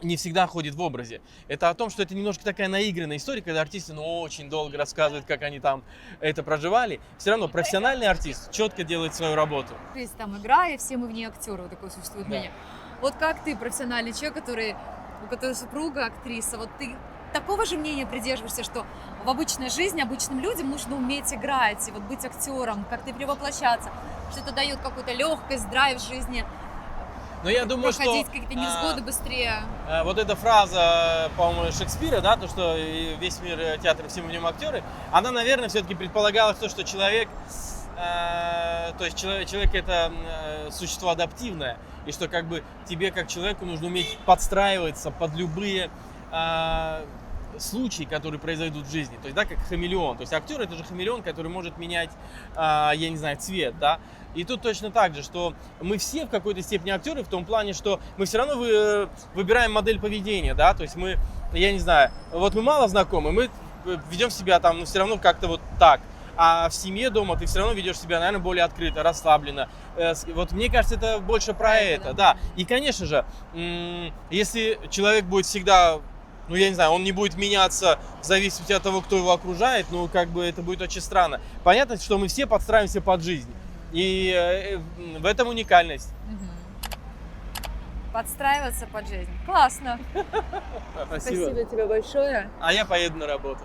не всегда ходит в образе. Это о том, что это немножко такая наигранная история, когда артисты очень долго рассказывают, как они там это проживали. Все равно профессиональный артист четко делает свою работу. Жизнь там игра, и все мы в ней актеры, вот такое существует Да. мнение. Вот как ты, профессиональный человек, у которого супруга актриса, вот ты такого же мнения придерживаешься, что в обычной жизни обычным людям нужно уметь играть, и вот быть актером, как-то перевоплощаться, что это дает какую-то легкость, драйв в жизни, Но я думаю, что проходить какие-то невзгоды быстрее. вот эта фраза, по-моему, Шекспира, да, то, что весь мир театр, все мы в нем актеры, она, наверное, все-таки предполагала то, что человек, то есть человек это существо адаптивное, и что как бы тебе как человеку нужно уметь подстраиваться под любые случаи, которые произойдут в жизни. То есть, да, как хамелеон. То есть актер это же хамелеон, который может менять, я не знаю, цвет, да. И тут точно так же, что мы все в какой-то степени актеры в том плане, что мы все равно выбираем модель поведения, да. То есть мы, я не знаю, вот мы мало знакомы, мы ведем себя там, но все равно как-то вот так. А в семье дома ты все равно ведешь себя, наверное, более открыто, расслабленно. Вот мне кажется, это больше про это, да. И, конечно же, если человек будет всегда, ну, я не знаю, он не будет меняться в зависимости от того, кто его окружает, ну, как бы это будет очень странно. Понятно, что мы все подстраиваемся под жизнь. И в этом уникальность. Подстраиваться под жизнь. Классно. Спасибо. тебе большое. А я поеду на работу.